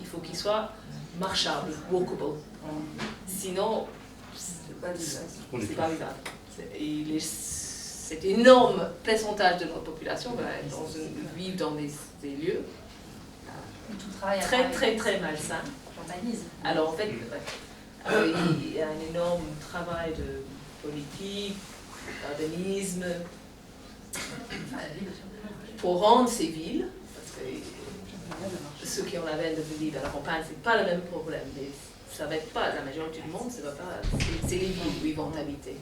il faut qu'ils soient marchables, walkable. Sinon, c'est pas vivable. Et cet énorme pourcentage de notre population va vivre dans des lieux très malsains. Alors en fait, il y a un énorme travail de politique, d'urbanisme, pour rendre ces villes, parce que ceux qui ont la veine de vivre à la campagne, c'est pas le même problème, mais ça va être pas, la majorité du monde, c'est les villes où ils vont habiter.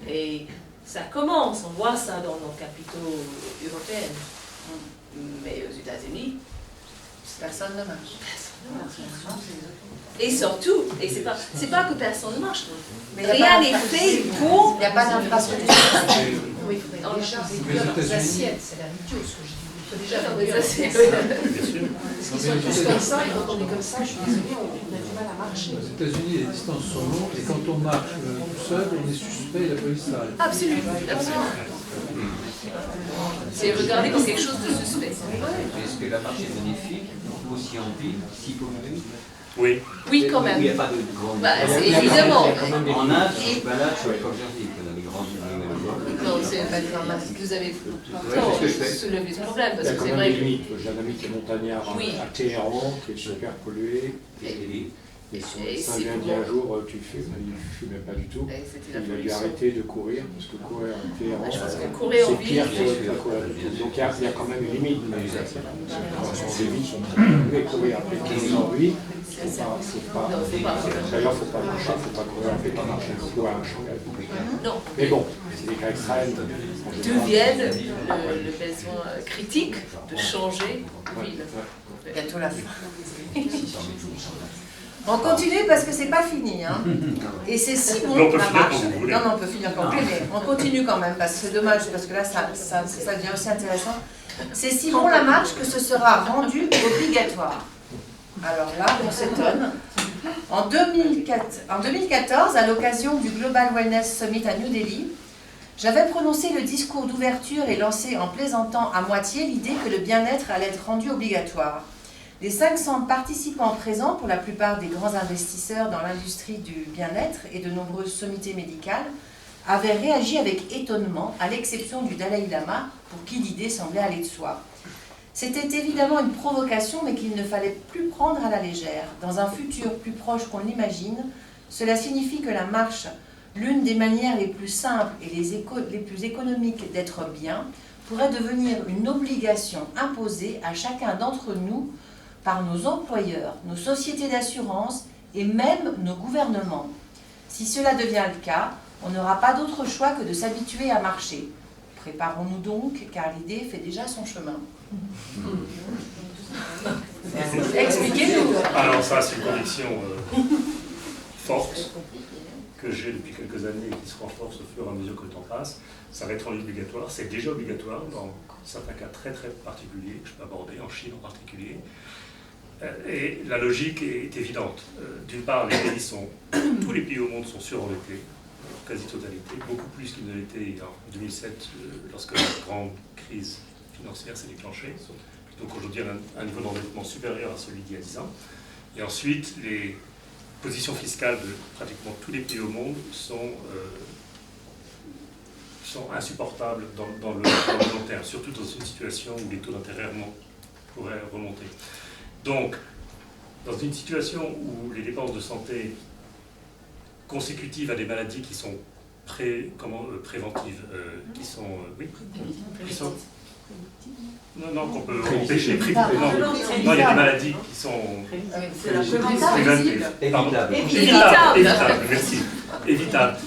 Et ça commence, on voit ça dans nos capitaux européennes, mais aux États-Unis, personne ne marche. Et surtout, et c'est pas que personne ne marche, mais rien n'est fait pour... Il n'y a pas d'infrastructure. Oui, il faudrait déjà réduire leurs assiettes, c'est l'air idiot ce que je dis. Il faut déjà Les réduire assiettes. Parce qu'ils sont tous comme ça, et quand on est comme ça, je suis désolée, on a du mal à marcher. Aux États-Unis, les distances sont longues et quand on marche tout seul, on est suspect et la police s'arrête. Absolument, absolument. C'est regardé comme quelque chose de suspect. Est-ce que la marche est bénéfique aussi en ville, si polluée? Oui. Oui, quand même. Il n'y a pas de grande... Bah, évidemment. En Inde, je me balade sur les Coq-Jardines, dans les grandes villes. Non, vous avez c'est ce que je fais. soulevé ce problème, Il parce y a que quand c'est même vrai des que... limites. J'ai un ami qui est montagnard Oui. à Téhéran, qui est super pollué. Et son médecin vient dire un jour, tu fumes. Il ne fumait pas du tout. Et c'était la Il a dû pollution. arrêter de courir, parce que courir à Téhéran, Je pense que courir en c'est pire ville, que pas courir du tout. Donc il y a quand même une limite. Mais les villes sont très polluées. Courir après 15 ans, oui. C'est pas... Non, faut pas. D'ailleurs, il ne faut pas marcher, il ne faut pas courir après pas marcher. Il faut courir à un champ. Non. Mais bon, c'est des cas extrêmes. D'où viennent le besoin critique de changer de ville. Bientôt la fin. On continue parce que c'est pas fini. Hein. Et c'est si bon On peut la finir marche. quand vous voulez. Non, on peut finir quand vous voulez, mais on continue quand même parce que c'est dommage, parce que là, ça devient aussi intéressant. C'est si bon la marche que ce sera rendu obligatoire. Alors là, on s'étonne. En 2014, à l'occasion du Global Wellness Summit à New Delhi, j'avais prononcé le discours d'ouverture et lancé en plaisantant à moitié l'idée que le bien-être allait être rendu obligatoire. Les 500 participants présents, pour la plupart des grands investisseurs dans l'industrie du bien-être et de nombreuses sommités médicales, avaient réagi avec étonnement, à l'exception du Dalai Lama, pour qui l'idée semblait aller de soi. C'était évidemment une provocation, mais qu'il ne fallait plus prendre à la légère. Dans un futur plus proche qu'on l'imagine, cela signifie que la marche, l'une des manières les plus simples et les plus économiques d'être bien, pourrait devenir une obligation imposée à chacun d'entre nous par nos employeurs, nos sociétés d'assurance et même nos gouvernements. Si cela devient le cas, on n'aura pas d'autre choix que de s'habituer à marcher. Préparons-nous donc, car l'idée fait déjà son chemin. Expliquez-nous. Alors ça, c'est une conviction forte que j'ai depuis quelques années et qui se renforce au fur et à mesure que le temps passe. Ça va être rendu obligatoire, c'est déjà obligatoire dans certains cas très très particuliers que je peux aborder, en Chine en particulier. Et la logique est évidente. D'une part, tous les pays au monde sont surendettés, en quasi-totalité, beaucoup plus qu'ils ne l'étaient en 2007, lorsque la grande crise financière s'est déclenchée. Donc aujourd'hui, un niveau d'endettement supérieur à celui d'il y a 10 ans. Et ensuite, les positions fiscales de pratiquement tous les pays au monde sont insupportables dans le long terme, surtout dans une situation où les taux d'intérêt pourraient remonter. Donc, dans une situation où les dépenses de santé consécutives à des maladies qui sont préventives, qu'on peut empêcher, il y a des maladies qui sont évitables, merci, évitables.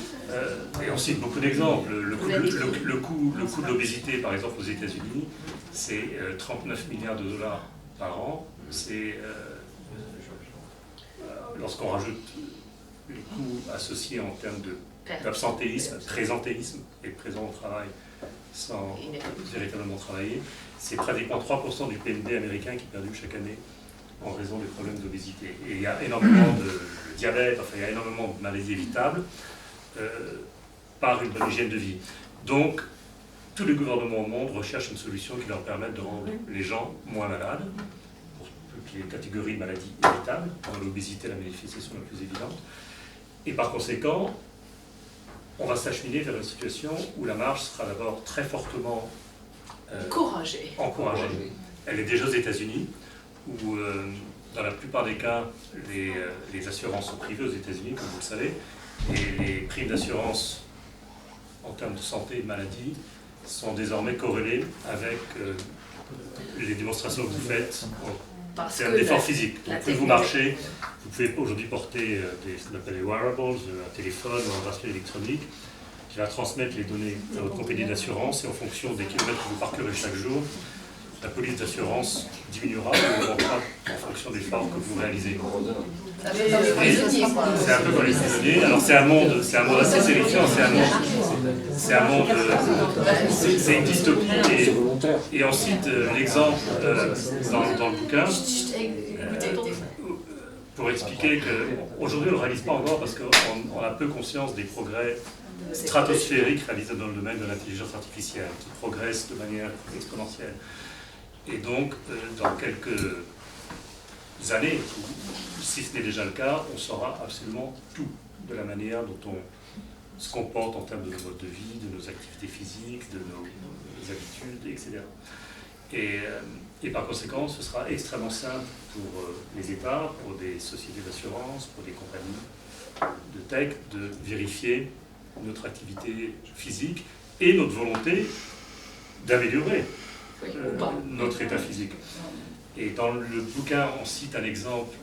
Et on cite beaucoup d'exemples. Le coût de l'obésité, par exemple, aux États-Unis, c'est 39 milliards de dollars par an. C'est lorsqu'on rajoute les coûts associés en termes d'absentéisme, présentéisme et présent au travail sans véritablement travailler, c'est pratiquement 3% du PNB américain qui est perdu chaque année en raison des problèmes d'obésité. Et il y a énormément de diabète, enfin il y a énormément de maladies évitables par une bonne hygiène de vie. Donc, tous les gouvernements au monde recherchent une solution qui leur permette de rendre les gens moins malades, pour toutes les catégories de maladies évitables, dans l'obésité la manifestation la plus évidente. Et par conséquent, on va s'acheminer vers une situation où la marge sera d'abord très fortement encouragée. Elle est déjà aux États-Unis, où dans la plupart des cas, les assurances sont privées aux États-Unis, comme vous le savez, et les primes d'assurance en termes de santé et de maladie sont désormais corrélées avec les démonstrations que vous faites en termes d'effort physique. Donc, plus vous marchez, vous pouvez aujourd'hui porter ce qu'on appelle les wearables, un téléphone ou un bracelet électronique, qui va transmettre les données à votre compagnie d'assurance, et en fonction des kilomètres que vous parcourez chaque jour, la police d'assurance diminuera ou augmentera en fonction des efforts que vous réalisez. C'est un peu comme les prisonniers. Alors c'est un monde assez sélectif, c'est une dystopie. Et ensuite, l'exemple dans le bouquin, pour expliquer qu'aujourd'hui on ne le réalise pas encore parce qu'on a peu conscience des progrès stratosphériques réalisés dans le domaine de l'intelligence artificielle, qui progressent de manière exponentielle. Et donc, dans quelques années, si ce n'est déjà le cas, on saura absolument tout de la manière dont on se comporte en termes de nos modes de vie, de nos activités physiques, de nos habitudes, etc. Et par conséquent, ce sera extrêmement simple pour les États, pour des sociétés d'assurance, pour des compagnies de tech, de vérifier notre activité physique et notre volonté d'améliorer notre état physique. Et dans le bouquin, on cite un exemple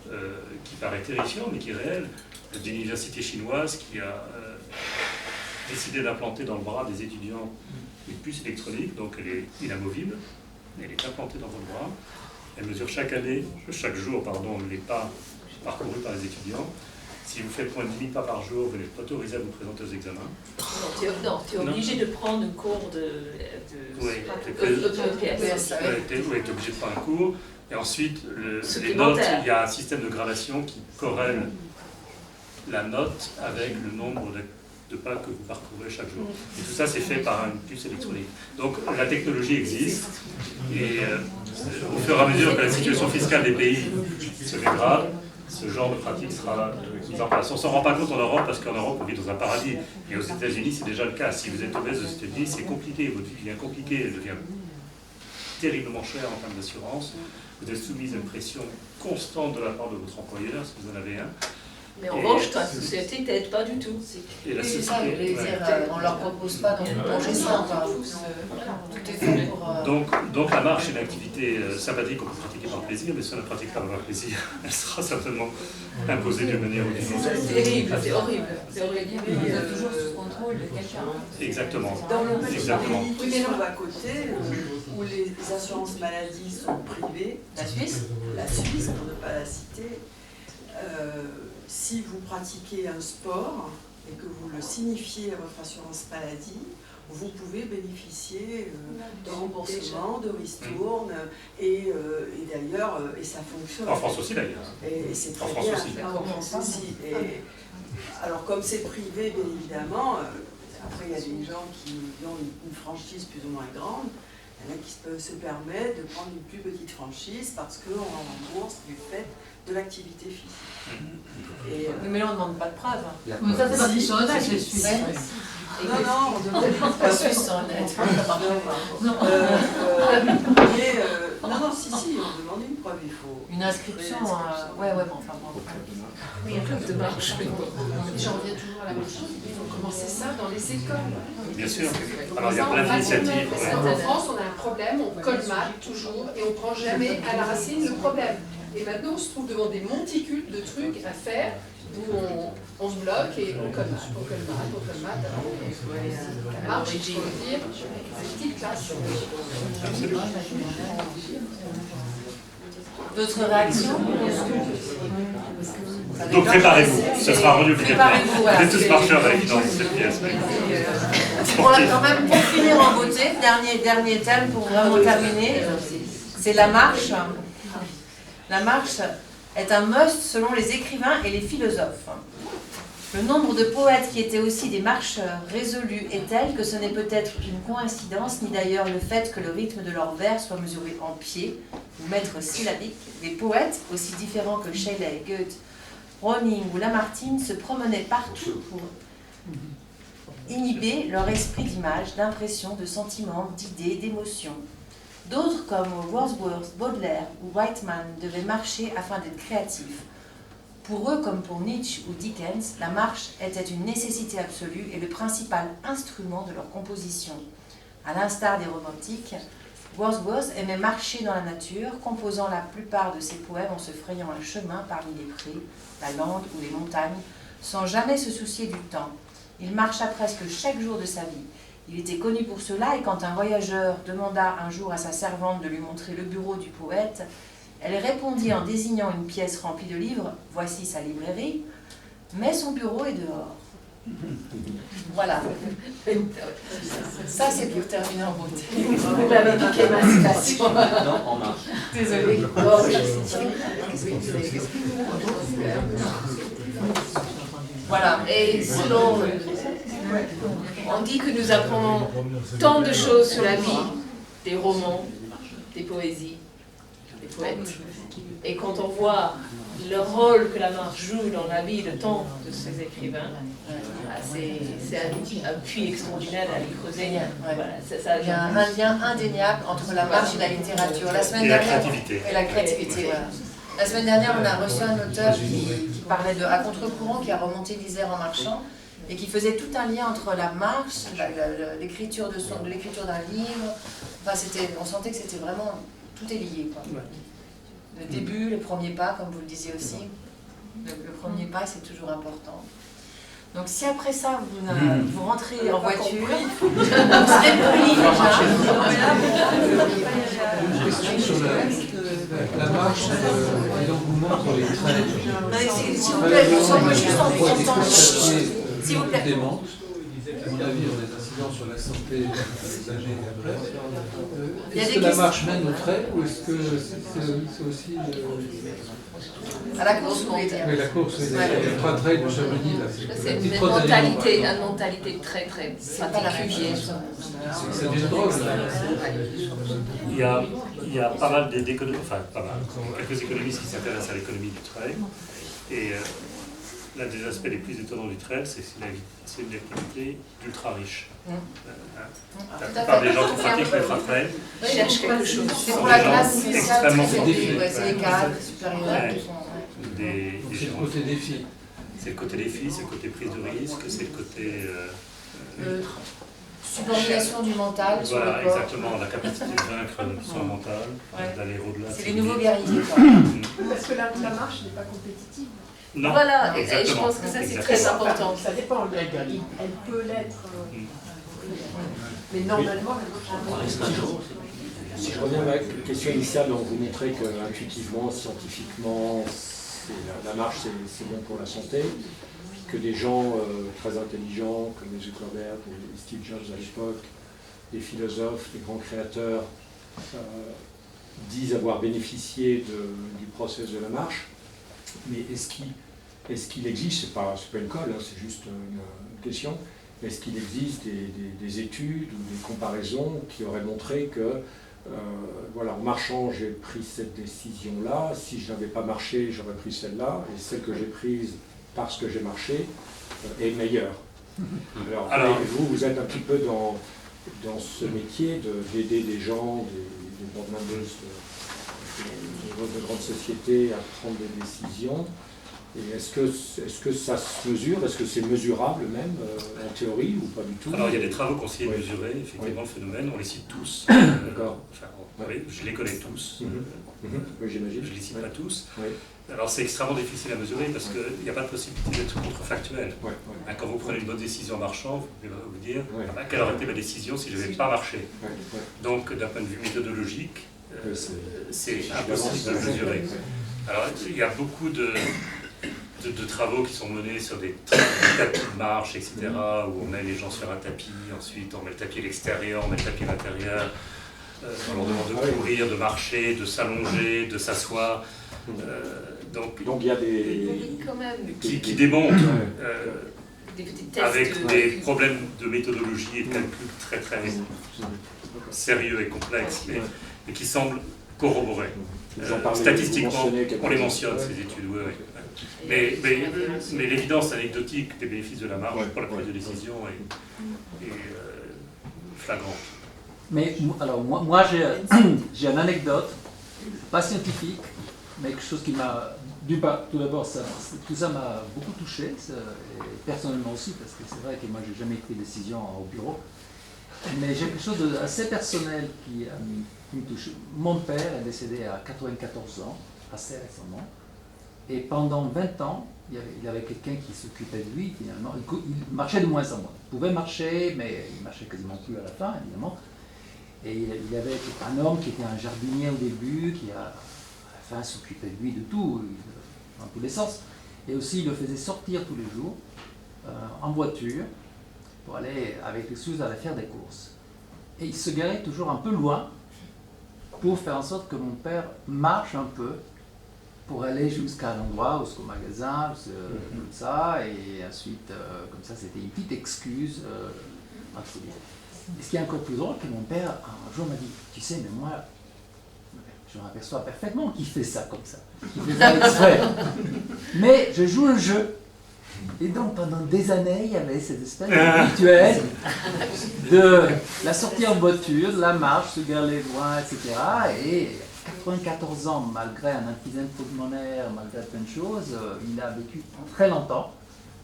qui paraît terrifiant, mais qui est réel, d'une université chinoise qui a décidé d'implanter dans le bras des étudiants une puce électronique, donc elle est inamovible, elle est implantée dans votre bras, elle mesure chaque jour, les pas parcourus par les étudiants. Si vous faites moins de 10 000 pas par jour, vous n'êtes pas autorisé à vous présenter aux examens. Non, tu es obligé de prendre un cours de EPS. Tu es obligé de prendre un cours. Et ensuite, les notes, il y a un système de gradation qui corrèle la note avec le nombre de pas que vous parcourez chaque jour. Et tout ça, c'est fait par une puce électronique. Donc la technologie existe. Et au fur et à mesure que la situation fiscale des pays se dégrade, ce genre de pratique sera mis en place. On ne s'en rend pas compte en Europe parce qu'en Europe on vit dans un paradis. Et aux États-Unis c'est déjà le cas. Si vous êtes obèse aux États-Unis, c'est compliqué. Votre vie devient compliquée, elle devient terriblement chère en termes d'assurance. Vous êtes soumise à une pression constante de la part de votre employeur, si vous en avez un. Mais en revanche, ta société t'aide pas du tout. Et la société, on ne leur propose pas donc de manger ça. Tout est fait pour... Donc la marche est une activité sympathique qu'on peut pratiquer par plaisir, mais si on ne la pratique pas par plaisir, elle sera certainement imposée d'une manière ou d'une autre. C'est terrible, c'est horrible. Il y a toujours sous contrôle de quelqu'un. Exactement. Dans le pays Exactement. qui sont à côté, où les assurances maladie sont privées, La Suisse, pour ne pas la citer, si vous pratiquez un sport et que vous le signifiez à votre assurance maladie, vous pouvez bénéficier de remboursement, de ristourne, et d'ailleurs, et ça fonctionne. En France aussi d'ailleurs. Et c'est très En France bien. aussi. En France aussi. Et, alors comme c'est privé, bien évidemment, après il y a des gens qui ont une franchise plus ou moins grande, il y en a qui peuvent se permettre de prendre une plus petite franchise parce qu'on rembourse du fait de l'activité physique. Et, Mais là, on ne demande pas de preuves. Mais ça, c'est parce qu'ils sont honnêtes, les Suisses. non, on demande Les Suisses sont honnêtes. non, si, on demande une preuve, il faut. Une inscription, ouais, bon, enfin bon. Oui, un club de marche. J'en reviens toujours à la même chose, il faut commencer ça dans les écoles. Bien sûr. Alors il y a plein d'initiatives. Parce qu'en France, on a un problème, on colmate toujours et on ne prend jamais à la racine le problème. Et maintenant, on se trouve devant des monticules de trucs à faire où on se bloque et on colmate. La marche, il faut le dire, c'est une petite classe. D'autres réactions? Donc préparez-vous, ce sera rendu obligatoire. Préparez-vous, voilà. Vous êtes tous marcheurs avec dans cette pièce. Quand même, pour finir en beauté, dernier thème pour vraiment terminer, c'est la marche. La marche est un must selon les écrivains et les philosophes. Le nombre de poètes qui étaient aussi des marcheurs résolus est tel que ce n'est peut-être une coïncidence, ni d'ailleurs le fait que le rythme de leurs vers soit mesuré en pieds ou mètres syllabiques. Des poètes, aussi différents que Shelley, Goethe, Browning ou Lamartine, se promenaient partout pour inhiber leur esprit d'image, d'impression, de sentiments, d'idées, d'émotions. D'autres, comme Wordsworth, Baudelaire ou Whitman, devaient marcher afin d'être créatifs. Pour eux, comme pour Nietzsche ou Dickens, la marche était une nécessité absolue et le principal instrument de leur composition. À l'instar des romantiques, Wordsworth aimait marcher dans la nature, composant la plupart de ses poèmes en se frayant un chemin parmi les prés, la lande ou les montagnes, sans jamais se soucier du temps. Il marcha presque chaque jour de sa vie. Il était connu pour cela et quand un voyageur demanda un jour à sa servante de lui montrer le bureau du poète, elle répondit en désignant une pièce remplie de livres, « Voici sa librairie, mais son bureau est dehors. » Voilà. Ça, c'est pour terminer en beauté. Vous l'avez piqué ma citation. Non, en marche. Désolée. Voilà. Et selon, on dit que nous apprenons tant de choses sur la vie, des romans, des poésies, des poètes. Et quand on voit le rôle que la marche joue dans la vie de tant de ces écrivains, c'est un puits extraordinaire à aller creuser. Voilà, Il y a un lien indéniable entre la marche et la littérature. La semaine Et la dernière, créativité. Et la créativité, voilà. La semaine dernière, on a reçu un auteur qui parlait de À contre-courant, qui a remonté l'Isère en marchant, et qui faisait tout un lien entre la marche, l'écriture de l'écriture d'un livre. Enfin, on sentait que c'était vraiment... Tout est lié, quoi. Le début, les premiers pas, comme vous le disiez aussi. Le premier pas, c'est toujours important. Donc si après ça, vous rentrez en voiture, vous serez pris déjà. Une question sur la marche et l'engouement pour les trains. S'il vous plaît, je sens juste en entendre. S'il vous plaît. À mon avis, on a des incidents sur la santé des âgés et après. Il y a Est-ce des que la questions. marche mène au trait ou est-ce que c'est aussi... À la course, vous voulez dire. Oui, la course, oui, il y a 3 trails de Chamonix, là. c'est une mentalité très très particulière. Ça devient drôle, là. Il y a pas mal d'économistes, enfin pas mal, quelques économistes qui s'intéressent à l'économie du trail. Et l'un des aspects les plus étonnants du trail, c'est que c'est une activité ultra riche. La plupart des gens qui pratiquent le trail Cherche quelque chose. C'est pour la classe sociale, extrêmement c'est les cadres supérieurs qui sont... C'est le côté défi. C'est le côté défi, c'est le côté prise de risque, c'est le côté... subordination du mental sur voilà, le corps. exactement, la capacité de vaincre son mental, d'aller au-delà. C'est les nouveaux guerriers, quoi. Parce que la marche n'est pas compétitive. Non, Voilà, et je exactement. pense que ça c'est Exactement. très important. Ça dépend, elle peut l'être. Mais normalement, la marche Si je reviens à la question initiale, donc vous montrez qu'intuitivement, scientifiquement, la marche c'est bon pour la santé. que des gens très intelligents, comme les Zuckerberg, les Steve Jobs à l'époque, des philosophes, des grands créateurs, disent avoir bénéficié du process de la marche. Mais est-ce qu'il existe, c'est pas une colle, hein, c'est juste une question, est-ce qu'il existe des études ou des comparaisons qui auraient montré que, voilà, en marchant, j'ai pris cette décision-là, si je n'avais pas marché, j'aurais pris celle-là, et celle que j'ai prise parce que j'ai marché est meilleure. Alors vous êtes un petit peu dans ce métier d'aider des gens, des board members de grandes sociétés à prendre des décisions. Et est-ce que ça se mesure? Est-ce que c'est mesurable même en théorie ou pas du tout? Alors il y a des travaux qu'on sait mesurer effectivement le phénomène, on les cite tous. D'accord. Enfin, oui, je les connais tous. Oui, j'imagine. Je ne les cite pas tous. Oui. Alors c'est extrêmement difficile à mesurer parce qu'il n'y a pas de possibilité d'être contrefactuel. Quand vous prenez une bonne décision en marchant, vous pouvez vous dire quelle aurait été ma décision si je n'avais pas marché. Donc d'un point de vue méthodologique, c'est impossible de mesurer. Alors il y a beaucoup de travaux qui sont menés sur des tapis de marche, etc., où on met les gens sur un tapis, ensuite on met le tapis à l'extérieur, on met le tapis à l'intérieur, on leur demande de courir, de marcher, de s'allonger, de s'asseoir. Donc il y a qui démontrent avec des problèmes de méthodologie et de calcul très très sérieux et complexes, mais qui semblent corroborer. Statistiquement, on les mentionne ces études. Mais l'évidence anecdotique des bénéfices de la marche pour la prise de décision est flagrante. Mais alors moi j'ai une anecdote, pas scientifique, mais quelque chose qui m'a, tout d'abord, tout ça m'a beaucoup touché, et personnellement aussi, parce que c'est vrai que moi j'ai jamais pris de décision au bureau, mais j'ai quelque chose d'assez personnel qui me touche. Mon père est décédé à 94 ans, assez récemment, et pendant 20 ans, il y avait quelqu'un qui s'occupait de lui, finalement, il marchait de moins en moins. Il pouvait marcher, mais il marchait quasiment plus à la fin, évidemment. Et il y avait un homme qui était un jardinier au début, qui à la fin s'occupait de lui de tout, dans tous les sens. Et aussi, il le faisait sortir tous les jours, en voiture, pour aller avec les sous aller faire des courses. Et il se garait toujours un peu loin, pour faire en sorte que mon père marche un peu, pour aller jusqu'à l'endroit, jusqu'au magasin, comme ça, et ensuite, comme ça, c'était une petite excuse. Et ce qui est encore plus drôle, que mon père, un jour m'a dit, tu sais, mais moi, je m'aperçois parfaitement qu'il fait ça comme ça. Il fait ça exprès. Mais je joue le jeu. Et donc, pendant des années, il y avait cette espèce de rituel de la sortie en voiture, de la marche, se garer loin, etc. Et 94 ans, malgré un emphysème pulmonaire, malgré plein de choses, il a vécu très longtemps.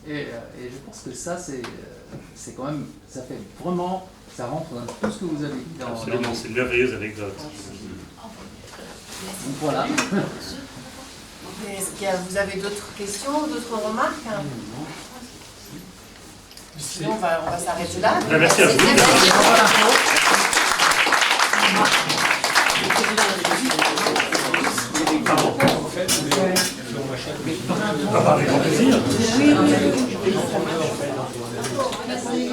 Et je pense que ça, c'est quand même, ça fait vraiment, ça rentre dans tout ce que vous avez dit. Absolument, c'est une merveilleuse anecdote. Donc voilà. Est-ce que vous avez d'autres questions, d'autres remarques? Sinon, on va s'arrêter là. Merci à vous. Pardon. En fait, avec grand plaisir. Oui.